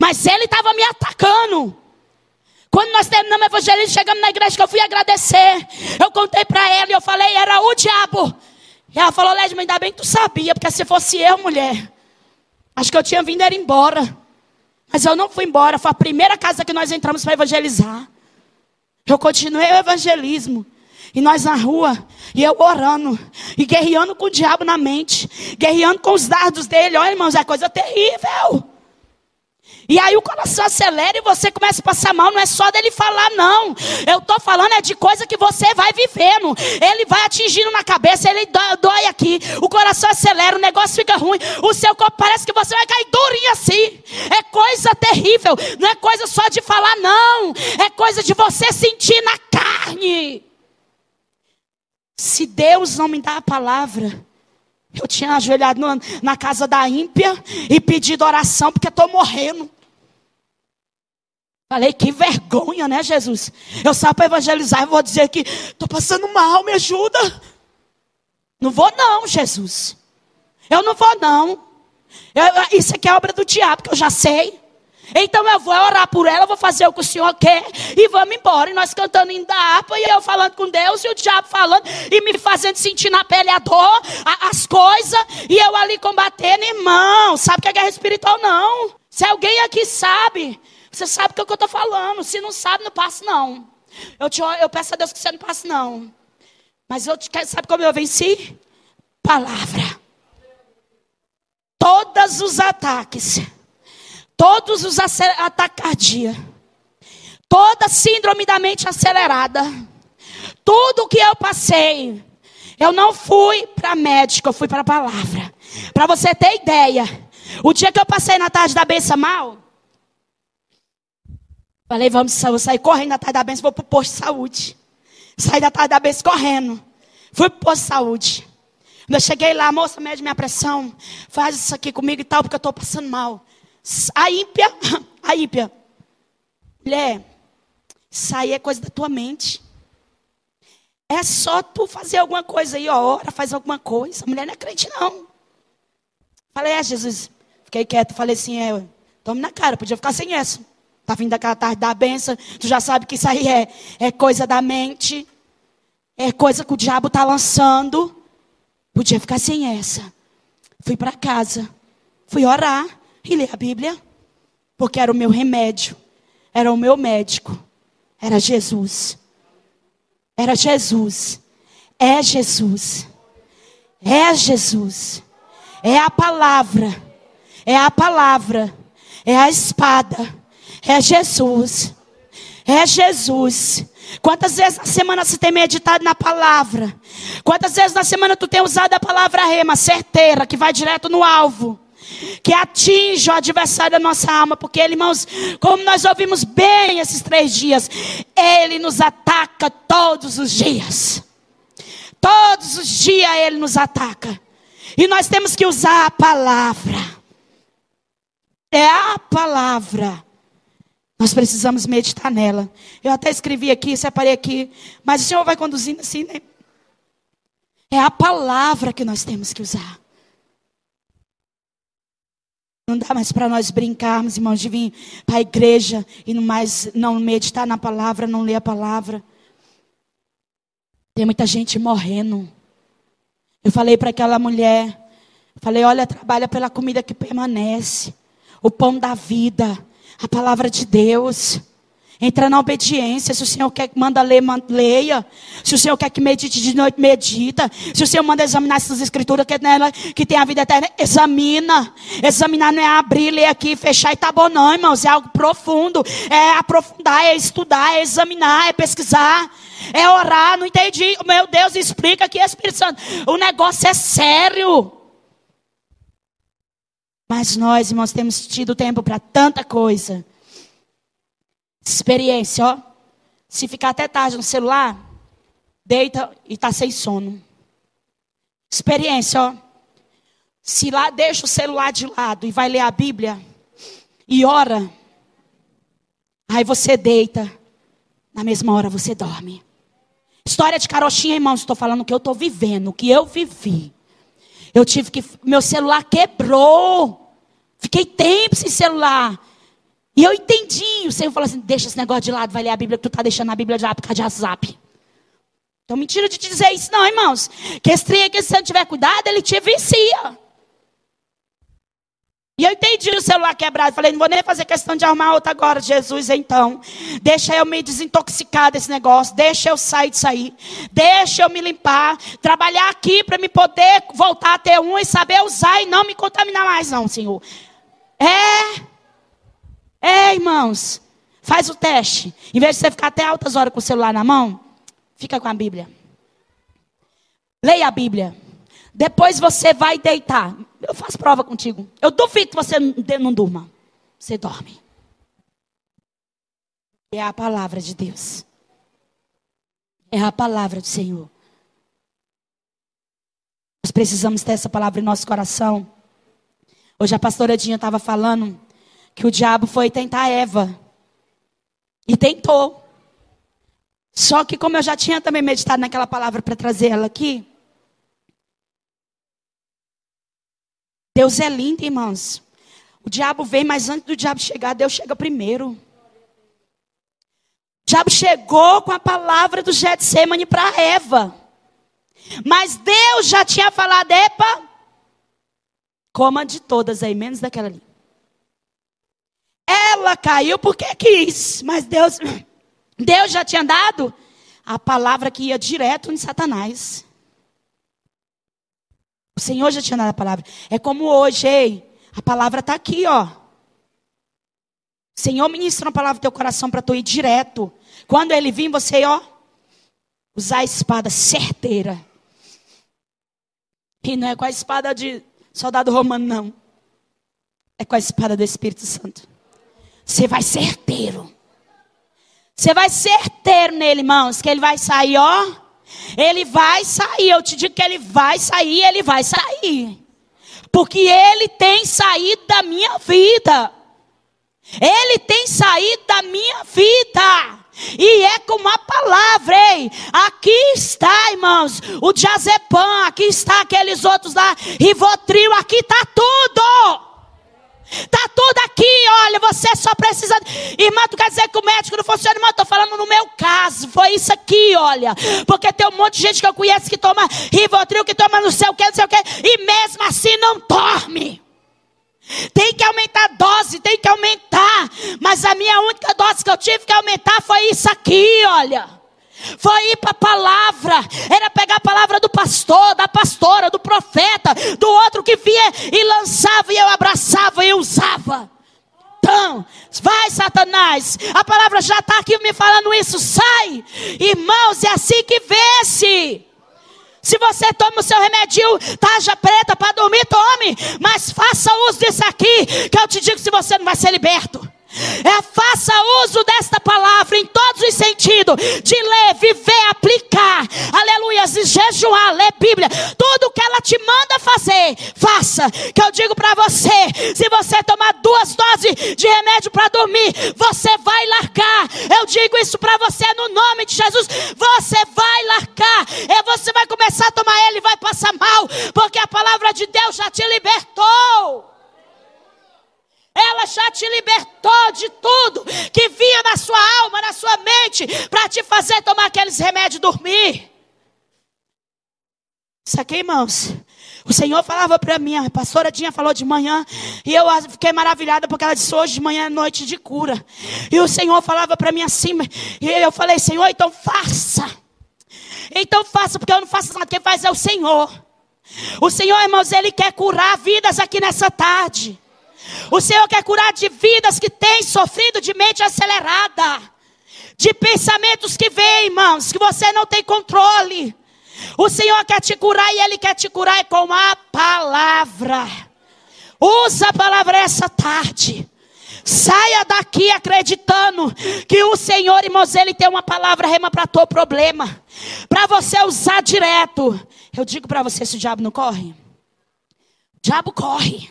Mas ele estava me atacando. Quando nós terminamos o evangelismo, chegamos na igreja que eu fui agradecer. Eu contei para ela e eu falei, era o diabo. E ela falou, Lédia, ainda bem que tu sabia. Porque se fosse eu, mulher, acho que eu tinha vindo era embora. Mas eu não fui embora. Foi a primeira casa que nós entramos para evangelizar. Eu continuei o evangelismo. E nós na rua, e eu orando, e guerreando com o diabo na mente, guerreando com os dardos dele. Olha, irmãos, é coisa terrível. E aí o coração acelera e você começa a passar mal. Não é só dele falar, não. Eu estou falando é de coisa que você vai vivendo. Ele vai atingindo na cabeça, ele dói aqui. O coração acelera, o negócio fica ruim. O seu corpo parece que você vai cair durinho assim. É coisa terrível. Não é coisa só de falar, não. É coisa de você sentir na carne. Se Deus não me dá a palavra, eu tinha ajoelhado na casa da ímpia e pedido oração porque estou morrendo. Falei, que vergonha, né, Jesus? Eu saio para evangelizar e vou dizer que estou passando mal, me ajuda. Não vou não, Jesus. Eu não vou não. Isso aqui é obra do diabo, que eu já sei. Então eu vou orar por ela, vou fazer o que o Senhor quer e vamos embora. E nós cantando indo da harpa e eu falando com Deus e o diabo falando e me fazendo sentir na pele a dor, as coisas. E eu ali combatendo, irmão, sabe que é guerra espiritual não. Se alguém aqui sabe, você sabe o que eu estou falando. Se não sabe, não passa não. Eu peço a Deus que você não passe não. Mas sabe como eu venci? Palavra. Todos os ataques. Todos os ataques cardíacos, toda síndrome da mente acelerada, tudo que eu passei, eu não fui para médico, eu fui para a palavra. Para você ter ideia, o dia que eu passei na tarde da benção mal, falei, vou sair correndo na tarde da benção, vou para o posto de saúde. Saí da tarde da benção correndo, fui para o posto de saúde. Quando eu cheguei lá, a moça mede minha pressão, faz isso aqui comigo e tal, porque eu estou passando mal. A ímpia, mulher, isso aí é coisa da tua mente. É só tu fazer alguma coisa aí, ora, faz alguma coisa. A mulher não é crente não. Falei, Jesus, fiquei quieto, falei assim, tome na cara, podia ficar sem essa. Tá vindo daquela tarde da benção, tu já sabe que isso aí é coisa da mente. É coisa que o diabo tá lançando. Podia ficar sem essa. Fui para casa, fui orar. E ler a Bíblia, porque era o meu remédio, era o meu médico, era Jesus, é Jesus, é Jesus, é a palavra, é a espada, é Jesus. Quantas vezes na semana você tem meditado na palavra? Quantas vezes na semana tu tem usado a palavra rema, certeira, que vai direto no alvo? Que atinge o adversário da nossa alma. Porque ele, irmãos, como nós ouvimos bem esses 3 dias, ele nos ataca todos os dias. Todos os dias ele nos ataca. E nós temos que usar a palavra. É a palavra. Nós precisamos meditar nela. Eu até escrevi aqui, separei aqui. Mas o Senhor vai conduzindo assim, né? É a palavra que nós temos que usar. Não dá mais para nós brincarmos, irmãos, de vir para a igreja e não meditar na palavra, não ler a palavra. Tem muita gente morrendo. Eu falei para aquela mulher, falei, olha, trabalha pela comida que permanece, o pão da vida, a palavra de Deus. Entra na obediência. Se o Senhor quer que manda ler, leia. Se o Senhor quer que medite de noite, medita. Se o Senhor manda examinar essas escrituras que tem a vida eterna, examina. Examinar não é abrir, ler aqui, fechar e tá bom não, irmãos. É algo profundo. É aprofundar, é estudar, é examinar, é pesquisar. É orar. Não entendi. Meu Deus, explica aqui, Espírito Santo. O negócio é sério. Mas nós, irmãos, temos tido tempo para tanta coisa. Experiência, ó. Se ficar até tarde no celular, deita e está sem sono. Experiência, ó. Se lá deixa o celular de lado e vai ler a Bíblia e ora, aí você deita, na mesma hora você dorme. História de carochinha, irmãos, estou falando o que eu estou vivendo, o que eu vivi. Eu tive que, meu celular quebrou, fiquei tempo sem celular. E eu entendi, o Senhor falou assim, deixa esse negócio de lado, vai ler a Bíblia, que tu está deixando a Bíblia de lado por causa de WhatsApp. Então mentira de te dizer isso não, irmãos. Que esse trem aqui, se você não tiver cuidado, ele te vicia. E eu entendi o celular quebrado. Falei, não vou nem fazer questão de arrumar outra agora, Jesus, então. Deixa eu me desintoxicar desse negócio. Deixa eu sair disso aí. Deixa eu me limpar. Trabalhar aqui para me poder voltar a ter um e saber usar e não me contaminar mais, não, Senhor. Irmãos. Faz o teste. Em vez de você ficar até altas horas com o celular na mão, fica com a Bíblia. Leia a Bíblia. Depois você vai deitar. Eu faço prova contigo. Eu duvido que você não durma. Você dorme. É a palavra de Deus. É a palavra do Senhor. Nós precisamos ter essa palavra em nosso coração. Hoje a pastora Dinha estava falando que o diabo foi tentar Eva. E tentou. Só que como eu já tinha também meditado naquela palavra para trazer ela aqui. Deus é lindo, irmãos. O diabo vem, mas antes do diabo chegar, Deus chega primeiro. O diabo chegou com a palavra do Getsemane para Eva. Mas Deus já tinha falado, epa, coma de todas aí, menos daquela ali. Ela caiu porque quis, mas Deus já tinha dado a palavra que ia direto em Satanás. O Senhor já tinha dado a palavra. É como hoje, a palavra está aqui, ó. O Senhor ministra uma palavra no teu coração para tu ir direto. Quando Ele vir, você, ó, usar a espada certeira. E não é com a espada de soldado romano, não. É com a espada do Espírito Santo. Você vai certeiro. Você vai certeiro nele, irmãos, que ele vai sair, ó. Ele vai sair, eu te digo que ele vai sair, ele vai sair. Porque ele tem saído da minha vida. Ele tem saído da minha vida. E é com uma palavra, aqui está, irmãos, o diazepam, aqui está aqueles outros lá, Rivotril, aqui está tudo. Está tudo aqui, olha, você só precisa... Irmã, tu quer dizer que o médico não funciona? Irmã, estou falando no meu caso, foi isso aqui, olha. Porque tem um monte de gente que eu conheço que toma Rivotril, que toma não sei o que, e mesmo assim não dorme. Tem que aumentar a dose, tem que aumentar. Mas a minha única dose que eu tive que aumentar foi isso aqui, olha. Foi ir para a palavra. Era pegar a palavra do pastor, da pastora, do profeta, do outro que vinha e lançava, e eu abraçava e usava. Então, vai, Satanás, a palavra já está aqui me falando isso. Sai, irmãos, é assim que vence. Se você toma o seu remedinho, tarja preta para dormir, tome. Mas faça uso disso aqui, que eu te digo, se você não vai ser liberto. Faça uso desta palavra em todos os sentidos. De ler, viver, aplicar. Aleluia, jejuar, ler Bíblia. Tudo que ela te manda fazer, faça. Que eu digo para você, se você tomar 2 doses de remédio para dormir, você vai largar. Eu digo isso para você no nome de Jesus. Você vai largar. Você vai começar a tomar ele e vai passar mal. Porque a palavra de Deus já te libertou. Ela já te libertou de tudo que vinha na sua alma, na sua mente, para te fazer tomar aqueles remédios e dormir. Isso aqui, irmãos, o Senhor falava para mim, a pastora Dinha falou de manhã, e eu fiquei maravilhada porque ela disse, hoje de manhã é noite de cura. E o Senhor falava para mim assim, e eu falei, Senhor, então faça. Então faça, porque eu não faço nada, quem faz é o Senhor. O Senhor, irmãos, Ele quer curar vidas aqui nessa tarde. O Senhor quer curar de vidas que têm sofrido de mente acelerada, de pensamentos que vêm, irmãos, que você não tem controle. O Senhor quer te curar e Ele quer te curar com a palavra. Usa a palavra essa tarde. Saia daqui acreditando que o Senhor, irmãos, Ele tem uma palavra rema para teu problema, para você usar direto. Eu digo para você, se o diabo não corre, o diabo corre.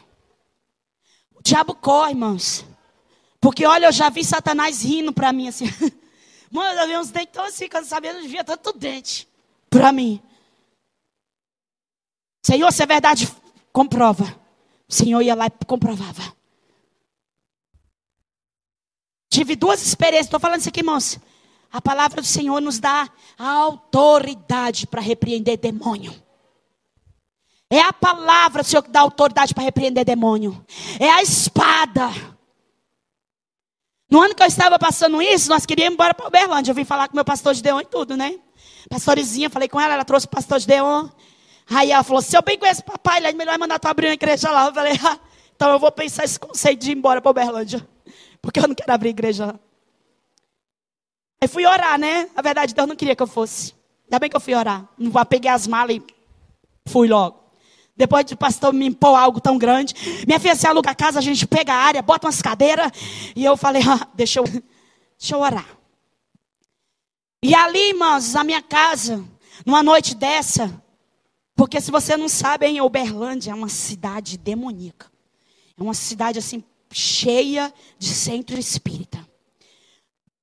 O diabo corre, irmãos. Porque olha, eu já vi Satanás rindo para mim assim. Mano, eu vi uns dentes tão assim, quando eu sabia, eu devia tanto dente para mim. Senhor, se é verdade, comprova. O Senhor ia lá e comprovava. Tive 2 experiências, estou falando isso aqui, irmãos. A palavra do Senhor nos dá a autoridade para repreender demônio. É a palavra do Senhor que dá autoridade para repreender demônio. É a espada. No ano que eu estava passando isso, nós queríamos ir embora para Uberlândia. Eu vim falar com o meu pastor de Deon e tudo, né? Pastorizinha, falei com ela, ela trouxe o pastor de Deon. Aí ela falou, se eu bem conheço o papai, ele é melhor mandar tu abrir uma igreja lá. Eu falei, então eu vou pensar esse conceito de ir embora para Uberlândia. Porque eu não quero abrir igreja lá. Aí fui orar, né? Na verdade, Deus não queria que eu fosse. Ainda bem que eu fui orar. Não peguei as malas e fui logo. Depois do pastor me impor algo tão grande. Minha filha, se aluga a casa, a gente pega a área, bota umas cadeiras. E eu falei, deixa eu orar. E ali, irmãos, na minha casa, numa noite dessa. Porque se você não sabe, em Uberlândia é uma cidade demoníaca. É uma cidade assim, cheia de centro espírita.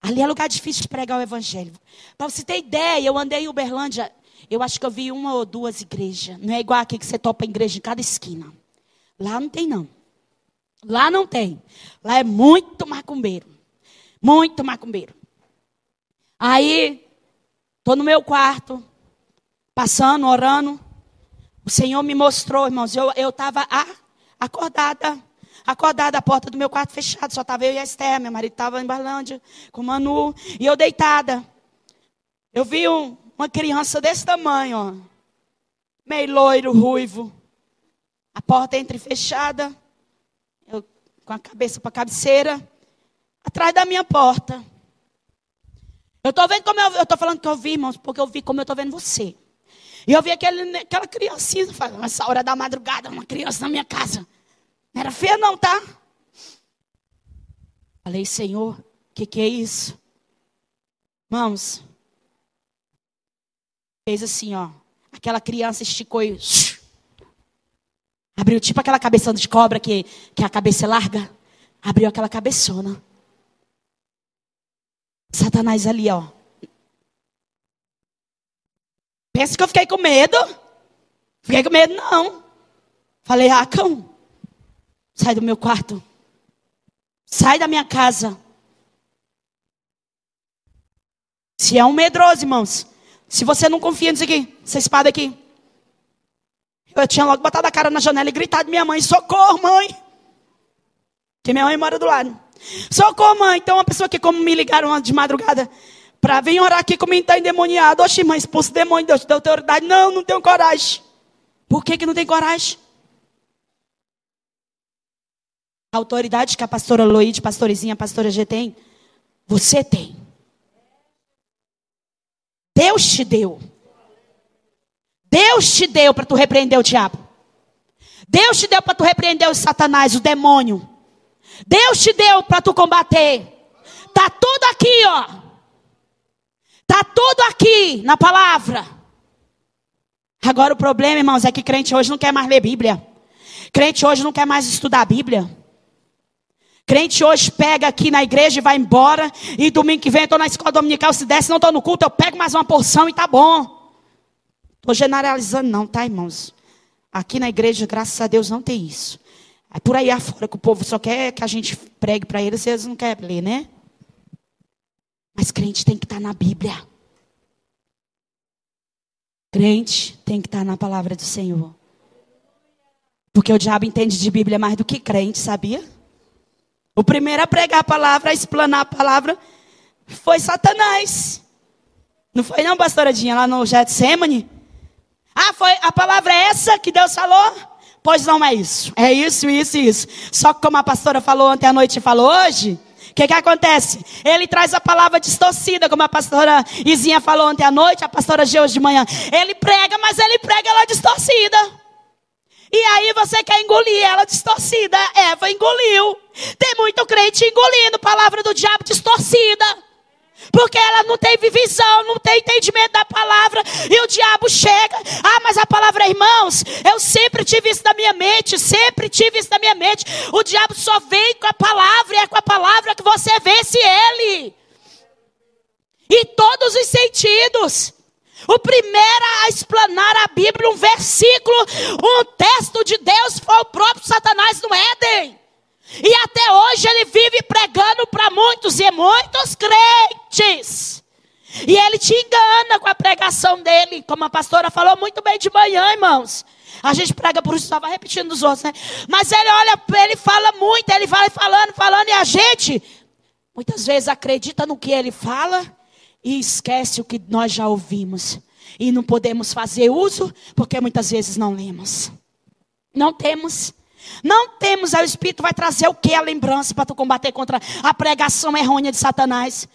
Ali é lugar difícil de pregar o evangelho. Para você ter ideia, eu andei em Uberlândia, eu acho que eu vi 1 ou 2 igrejas. Não é igual aqui que você topa igreja em cada esquina. Lá não tem não. Lá não tem. Lá é muito macumbeiro. Muito macumbeiro. Aí, estou no meu quarto, passando, orando. O Senhor me mostrou, irmãos, eu estava acordada, a porta do meu quarto fechada, só estava eu e a Esther, meu marido estava em Uberlândia, com o Manu, e eu deitada. Eu vi uma criança desse tamanho, ó, meio loiro, ruivo, a porta entrefechada, eu com a cabeça para a cabeceira, atrás da minha porta. Eu estou vendo como eu estou falando que eu vi, irmãos, porque eu vi como eu estou vendo você. E eu vi aquela criancinha, essa hora da madrugada, uma criança na minha casa. Não era feia não, tá? Falei, Senhor, o que é isso? Irmãos, fez assim, ó. Aquela criança esticou e abriu tipo aquela cabeçona de cobra que a cabeça é larga. Abriu aquela cabeçona. Satanás ali, ó. Pensa que eu fiquei com medo? Fiquei com medo, não. Falei, cão, sai do meu quarto. Sai da minha casa. Se é um medroso, irmãos. Se você não confia nisso aqui, essa espada aqui. Eu tinha logo botado a cara na janela e gritado, minha mãe, socorro, mãe. Que minha mãe mora do lado. Socorro, mãe. Então uma pessoa que como me ligaram de madrugada para vir orar aqui comigo, está endemoniado. Oxi, mãe, expulsa o demônio, Deus te deu autoridade. Não tenho coragem. Por que não tem coragem? A autoridade que a pastora Loide, pastorizinha, a pastora G tem, você tem. Deus te deu. Deus te deu para tu repreender o diabo. Deus te deu para tu repreender o Satanás, o demônio. Deus te deu para tu combater. Tá tudo aqui, ó. Tá tudo aqui na palavra. Agora o problema, irmãos, é que crente hoje não quer mais ler Bíblia. Crente hoje não quer mais estudar a Bíblia. Crente hoje pega aqui na igreja e vai embora. E domingo que vem eu estou na escola dominical. Se desce, não estou no culto, eu pego mais uma porção e tá bom. Estou generalizando não, tá, irmãos? Aqui na igreja, graças a Deus, não tem isso. É por aí afora que o povo só quer que a gente pregue para eles. Eles não querem ler, né? Mas crente tem que estar na Bíblia. Crente tem que estar na palavra do Senhor. Porque o diabo entende de Bíblia mais do que crente, sabia? O primeiro a pregar a palavra, a explanar a palavra, foi Satanás. Não foi não, pastoradinha, lá no Getsemane? Foi a palavra é essa que Deus falou? Pois não é isso. É isso. Só que como a pastora falou ontem à noite e falou hoje, o que acontece? Ele traz a palavra distorcida, como a pastora Izinha falou ontem à noite, a pastora G hoje de manhã. Ele prega, mas ele prega ela distorcida. E aí você quer engolir ela distorcida. Eva engoliu. Tem muito crente engolindo palavra do diabo distorcida. Porque ela não tem visão, não tem entendimento da palavra. E o diabo chega. Ah, mas a palavra, irmãos, eu sempre tive isso na minha mente. Sempre tive isso na minha mente. O diabo só vem com a palavra. E é com a palavra que você vence ele. Em todos os sentidos. O primeiro a explanar a Bíblia, um versículo, um texto de Deus, foi o próprio Satanás no Éden. E até hoje ele vive pregando para muitos e muitos crentes. E ele te engana com a pregação dele. Como a pastora falou muito bem de manhã, irmãos. A gente prega por isso, só vai repetindo dos outros, né? Mas ele olha, ele fala muito, ele vai falando. E a gente, muitas vezes, acredita no que ele fala e esquece o que nós já ouvimos. E não podemos fazer uso, porque muitas vezes não lemos. Não temos. Aí o Espírito vai trazer o que? A lembrança para tu combater contra a pregação errônea de Satanás.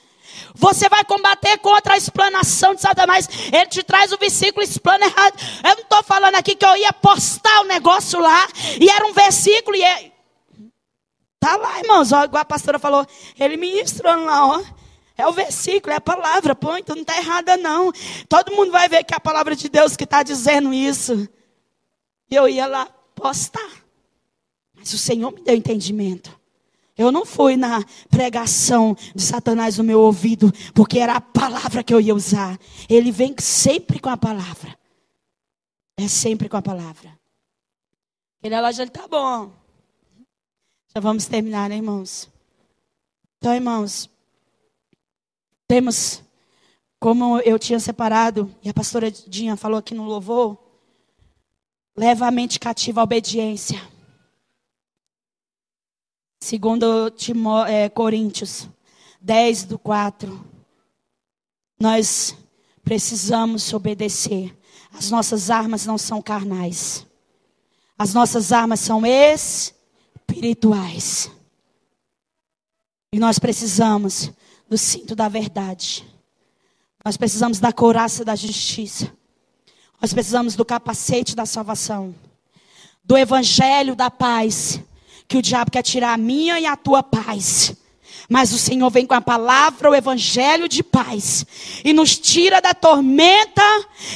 Você vai combater contra a explanação de Satanás. Ele te traz o versículo, explana errado. Eu não estou falando aqui que eu ia postar o negócio lá. E era um versículo e tá lá, irmãos, ó, igual a pastora falou. Ele ministrando lá, ó. É o versículo, é a palavra. Pô, então não está errada não. Todo mundo vai ver que é a palavra de Deus que está dizendo isso. E eu ia lá postar. Mas o Senhor me deu entendimento. Eu não fui na pregação de Satanás no meu ouvido, porque era a palavra que eu ia usar. Ele vem sempre com a palavra. É sempre com a palavra. Aquele relógio, ele tá bom. Já vamos terminar, né, irmãos? Então, irmãos, temos, como eu tinha separado, e a pastora Dinha falou aqui no louvor, leva a mente cativa à obediência. Segundo Coríntios 10:4, nós precisamos obedecer. As nossas armas não são carnais. As nossas armas são espirituais. E nós precisamos do cinto da verdade. Nós precisamos da couraça da justiça. Nós precisamos do capacete da salvação. Do evangelho da paz. Que o diabo quer tirar a minha e a tua paz. Mas o Senhor vem com a palavra, o evangelho de paz. E nos tira da tormenta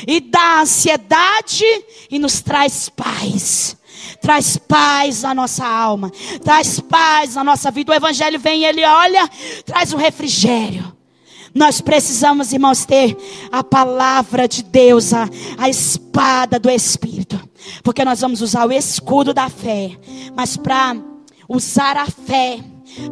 e da ansiedade. E nos traz paz. Traz paz na nossa alma. Traz paz na nossa vida. O evangelho vem e ele olha, traz um refrigério. Nós precisamos, irmãos, ter a palavra de Deus, a espada do Espírito. Porque nós vamos usar o escudo da fé. Mas para usar a fé,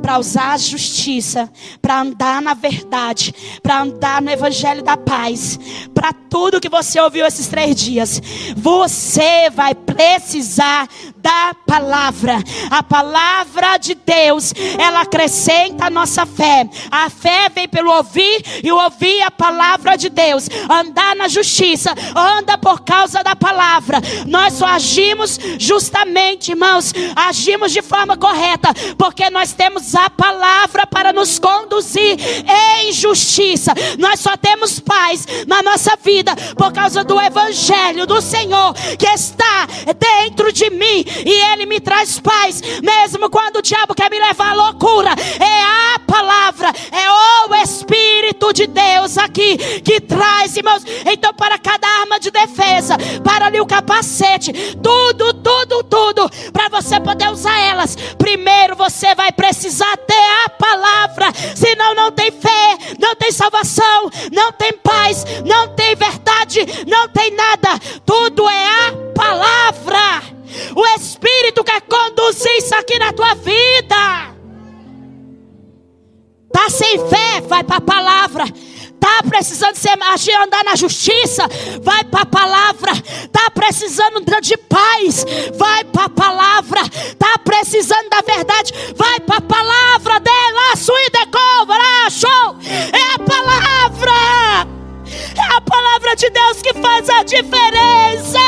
para usar a justiça, para andar na verdade, para andar no evangelho da paz, para tudo que você ouviu esses 3 dias, você vai precisar da palavra. A palavra de Deus, ela acrescenta a nossa fé. A fé vem pelo ouvir e o ouvir a palavra de Deus. Andar na justiça, anda por causa da palavra. Nós só agimos justamente, irmãos, agimos de forma correta, porque nós temos a palavra para nos conduzir em justiça. Nós só temos paz na nossa vida por causa do evangelho do Senhor que está dentro de mim. E ele me traz paz, mesmo quando o diabo quer me levar à loucura. É a palavra, é o Espírito de Deus aqui que traz, irmãos. Então, para cada arma de defesa, para ali o capacete, tudo, para você poder usar elas, primeiro você vai precisar ter a palavra. Senão não tem fé, não tem salvação, não tem paz, não tem verdade, não tem nada. Tudo é a palavra. O Espírito quer conduzir isso aqui na tua vida. Tá sem fé? Vai para a palavra. Tá precisando andar na justiça? Vai para a palavra. Tá precisando de paz? Vai para a palavra. Tá precisando da verdade? Vai para a palavra dela. Sui de cobra, show. É a palavra. É a palavra de Deus que faz a diferença.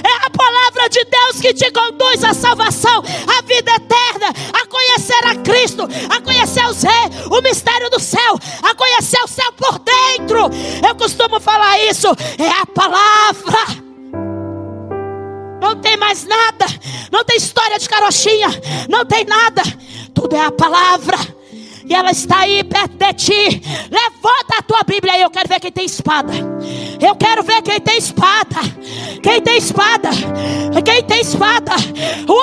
É a palavra de Deus que te conduz à salvação, à vida eterna, a conhecer a Cristo, a conhecer os reis, o mistério do céu, a conhecer o céu por dentro. Eu costumo falar isso, é a palavra. Não tem mais mais nada. Não tem história de carochinha. Não tem nada. Tudo é a palavra. E ela está aí perto de ti. Levanta a tua Bíblia aí. Eu quero ver quem tem espada. Eu quero ver quem tem espada. Quem tem espada? Quem tem espada?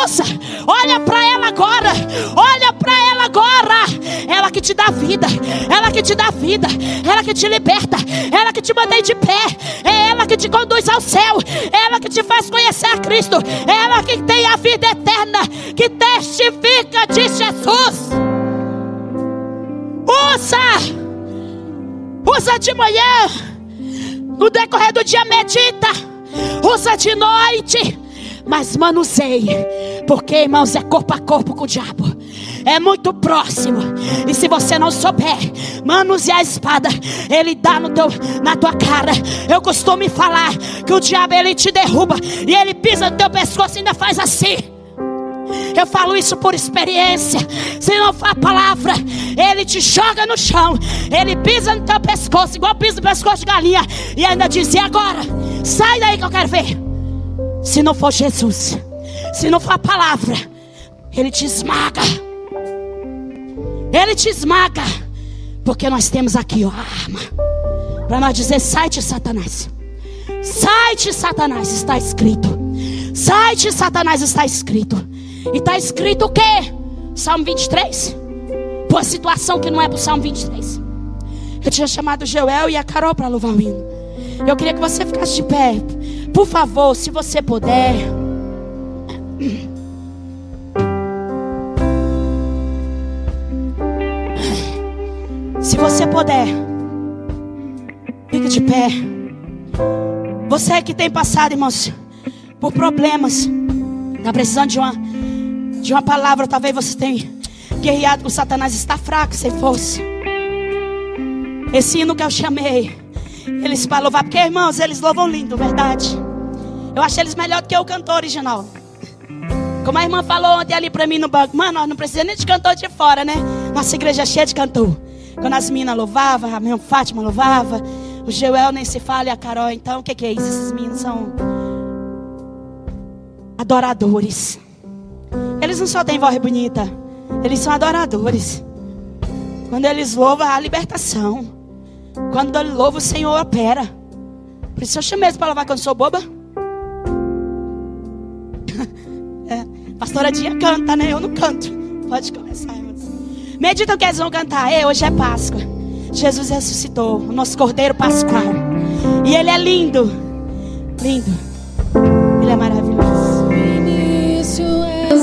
Usa. Olha para ela agora. Olha para ela agora. Ela que te dá vida. Ela que te dá vida. Ela que te liberta. Ela que te mantém de pé. É ela que te conduz ao céu. É ela que te faz conhecer a Cristo. É ela que tem a vida eterna. Que testifica de Jesus. Usa de manhã. No decorrer do dia medita. Usa de noite. Mas manuseie. Porque, irmãos, é corpo a corpo com o diabo. É muito próximo. E se você não souber manusear a espada, ele dá na tua cara. Eu costumo falar que o diabo, ele te derruba e ele pisa no teu pescoço e ainda faz assim. Eu falo isso por experiência. Se não for a palavra, ele te joga no chão. Ele pisa no teu pescoço, igual pisa no pescoço de galinha. E ainda diz: e agora? Sai daí que eu quero ver. Se não for Jesus, se não for a palavra, ele te esmaga. Ele te esmaga. Porque nós temos aqui, ó, a arma para nós dizer: sai-te, Satanás. Sai-te, Satanás, está escrito. Sai-te, Satanás, está escrito. E está escrito o quê? Salmo 23. Por situação que não é pro Salmo 23. Eu tinha chamado o Joel e a Carol para louvar o hino. Eu queria que você ficasse de pé. Por favor, se você puder. Se você puder, fique de pé. Você que tem passado, irmãos, por problemas, está precisando de uma palavra. Talvez você tenha guerreado com Satanás, está fraco, sem força. Esse hino que eu chamei, eles para louvar, porque, irmãos, eles louvam lindo, verdade. Eu achei eles melhor do que o cantor original. Como a irmã falou ontem ali para mim no banco: mano, nós não precisamos nem de cantor de fora, né? Nossa igreja é cheia de cantor. Quando as meninas louvavam, a minha Fátima louvava, o Joel nem se fala e a Carol. Então, o que é isso? Esses meninos são adoradores. Eles não só têm voz bonita, eles são adoradores. Quando eles louvam, há libertação. Quando ele louva, o Senhor opera. Por isso eu chamei eles para louvar, quando eu sou boba. Pastora Dinha canta, né? Eu não canto. Pode começar, irmãos. Medita o que eles vão cantar. Hoje é Páscoa. Jesus ressuscitou, o nosso Cordeiro Pascual. E Ele é lindo. Lindo. Ele é maravilhoso. Início é